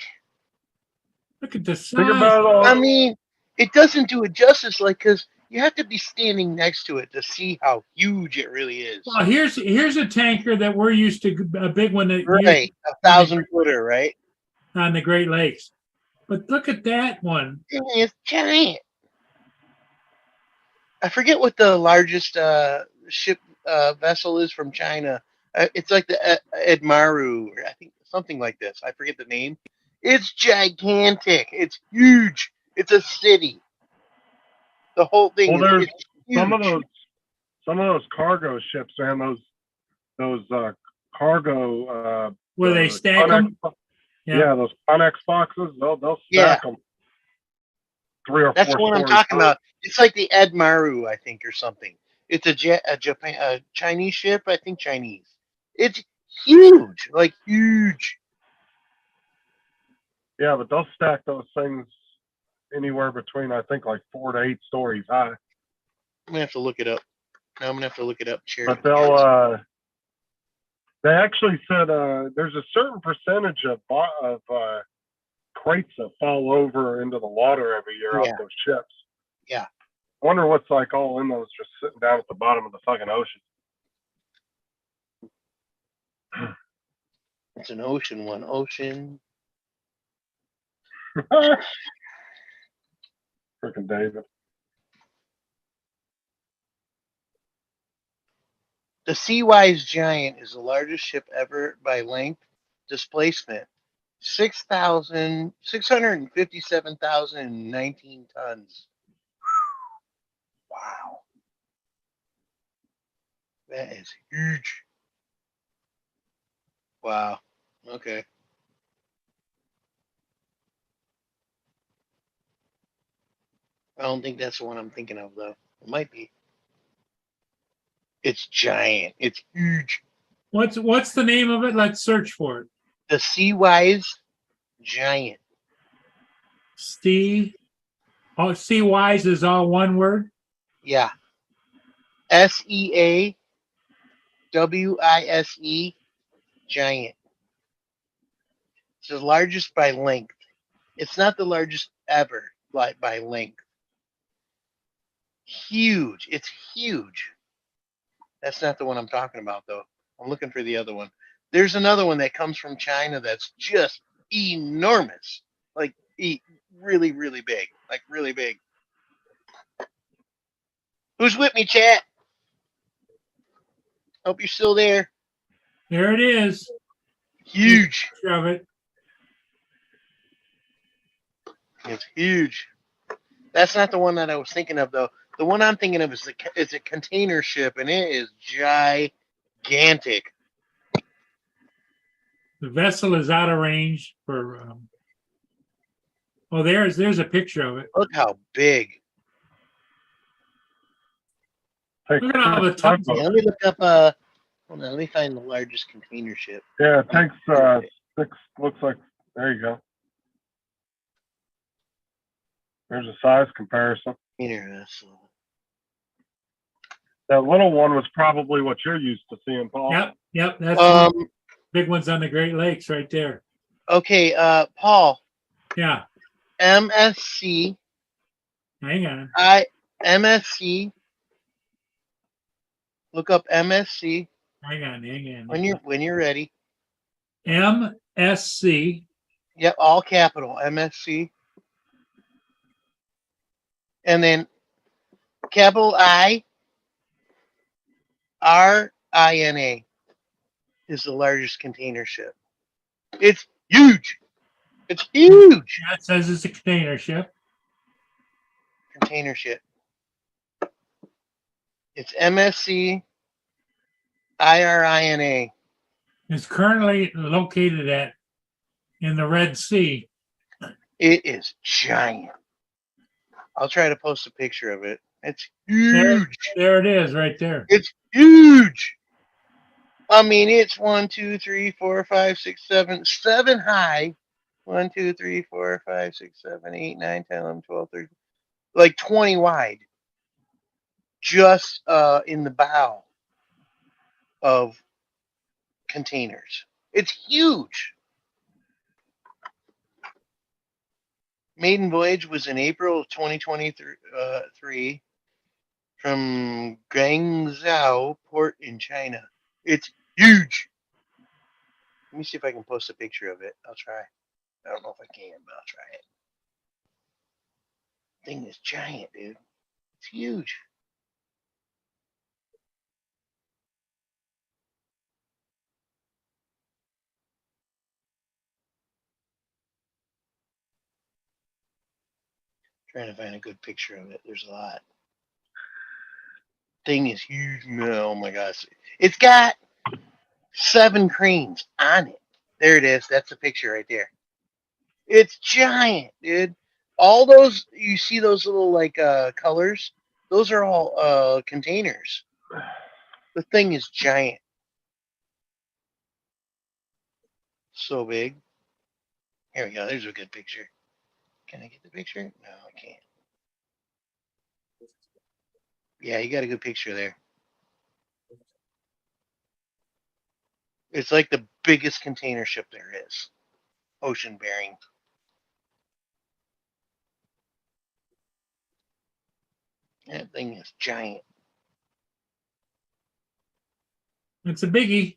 Look at the Think size. about all. I mean, it doesn't do it justice, like, because you have to be standing next to it to see how huge it really is. Well, here's a tanker that we're used to, a big one that Right, 1,000-footer, right? on the Great Lakes. But look at that one. It's giant. I forget what the largest ship vessel is from China. It's like the Edmaru, or I think something like this. I forget the name. It's gigantic. It's huge. It's a city. The whole thing. Well, there's it's huge. some of those cargo ships and those cargo. Where they stack them. Yeah, those Connex boxes. They'll Yeah. stack them. 3 or 4 That's the one I'm stories talking high. about. It's like the Edmaru, I think, or something. It's a Chinese ship, I think Chinese. It's huge, like huge. Yeah, but they'll stack those things anywhere between, I think, like 4 to 8 stories high. I'm gonna have to look it up. Now I'm gonna have to look it up. Share But it with you guys. they actually said there's a certain percentage of crates that fall over into the water every year Yeah. off those ships. Yeah. Wonder what's like all in those just sitting down at the bottom of the fucking ocean. It's an ocean one. Ocean. Freaking David. The Seawise Giant is the largest ship ever by length, displacement, 657,019 tons. Wow. That is huge. Wow. Okay. I don't think that's the one I'm thinking of, though. It might be. It's giant. It's huge. What's the name of it? Let's search for it. The Seawise Giant. Sea Wise is all one word. Yeah. SEAWISE Giant. It's the largest by length. It's not the largest ever by length. Huge. It's huge. That's not the one I'm talking about, though. I'm looking for the other one. There's another one that comes from China that's just enormous. Like, really, really big. Like, really big. Who's with me, chat? Hope you're still there. There it is. Huge. Of it. It's huge. That's not the one that I was thinking of, though. The one I'm thinking of is a container ship, and it is gigantic. The vessel is out of range for. There's a picture of it. Look how big. Take Look at all the time. tons. Let me look up. Hold on, let me find the largest container ship. Yeah, it takes 6. Looks like there you go. There's a size comparison. Container vessel. That little one was probably what you're used to seeing, Paul. Yep. That's one of Um. the big ones on the Great Lakes right there. Okay. Paul. Yeah. MSC. Hang on. MSC. Look up MSC Hang on. when you're ready. MSC. Yep, all capital MSC. And then capital RINA is the largest container ship. It's huge. It's huge. That says it's a container ship. Container ship. It's MSC IRINA. It's currently located in the Red Sea. It is giant. I'll try to post a picture of it. It's huge. There it is, right there. It's huge. I mean, it's 1, 2, 3, 4, 5, 6, 7 high. 1, 2, 3, 4, 5, 6, 7, 8, 9, 10, 11, 12, 13, like 20 wide. Just in the bow of containers. It's huge. Maiden voyage was in April of 2023 from Guangzhou port in China. It's huge. Let me see if I can post a picture of it. I'll try. I don't know if I can, but I'll try it. Thing is giant, dude. It's huge. Trying to find a good picture of it. There's a lot. Thing is huge. Oh my gosh. It's got 7 cranes on it. There it is. That's the picture right there. It's giant, dude. All those, you see those little like colors? Those are all containers. The thing is giant. So big. Here we go. There's a good picture. Can I get the picture? No, I can't. Yeah, you got a good picture there. It's like the biggest container ship there is. Ocean bearing. That thing is giant. It's a biggie.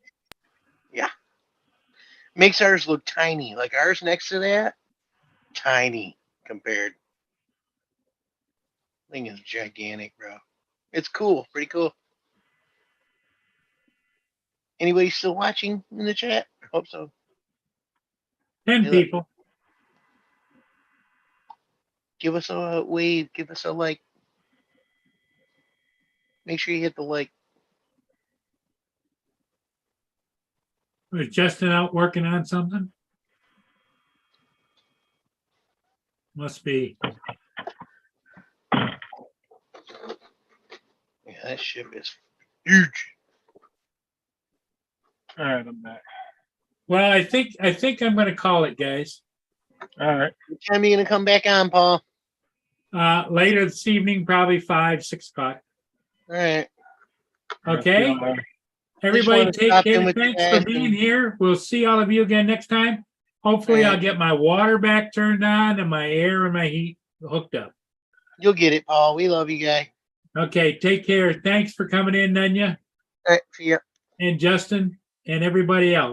Makes ours look tiny. Like ours next to that, tiny compared. Thing is gigantic, bro. It's cool. Pretty cool. Anybody still watching in the chat? Hope so. 10 Hey, look. people. Give us a wave. Give us a like. Make sure you hit the like. Was Justin out working on something? Must be. Yeah, that ship is huge. All right, I'm back. Well, I think I'm gonna call it, guys. All right. What time are you gonna come back on, Paul? Later this evening, probably 5, 6 o'clock. All right. Okay, wanna everybody take stop in care. with you Thanks for guys being and- here. We'll see all of you again next time. Hopefully I'll Alright. get my water back turned on and my air and my heat hooked up. You'll get it, Paul. We love you, guy. Okay, take care. Thanks for coming in, Nanya All right. See ya. and Justin and everybody else.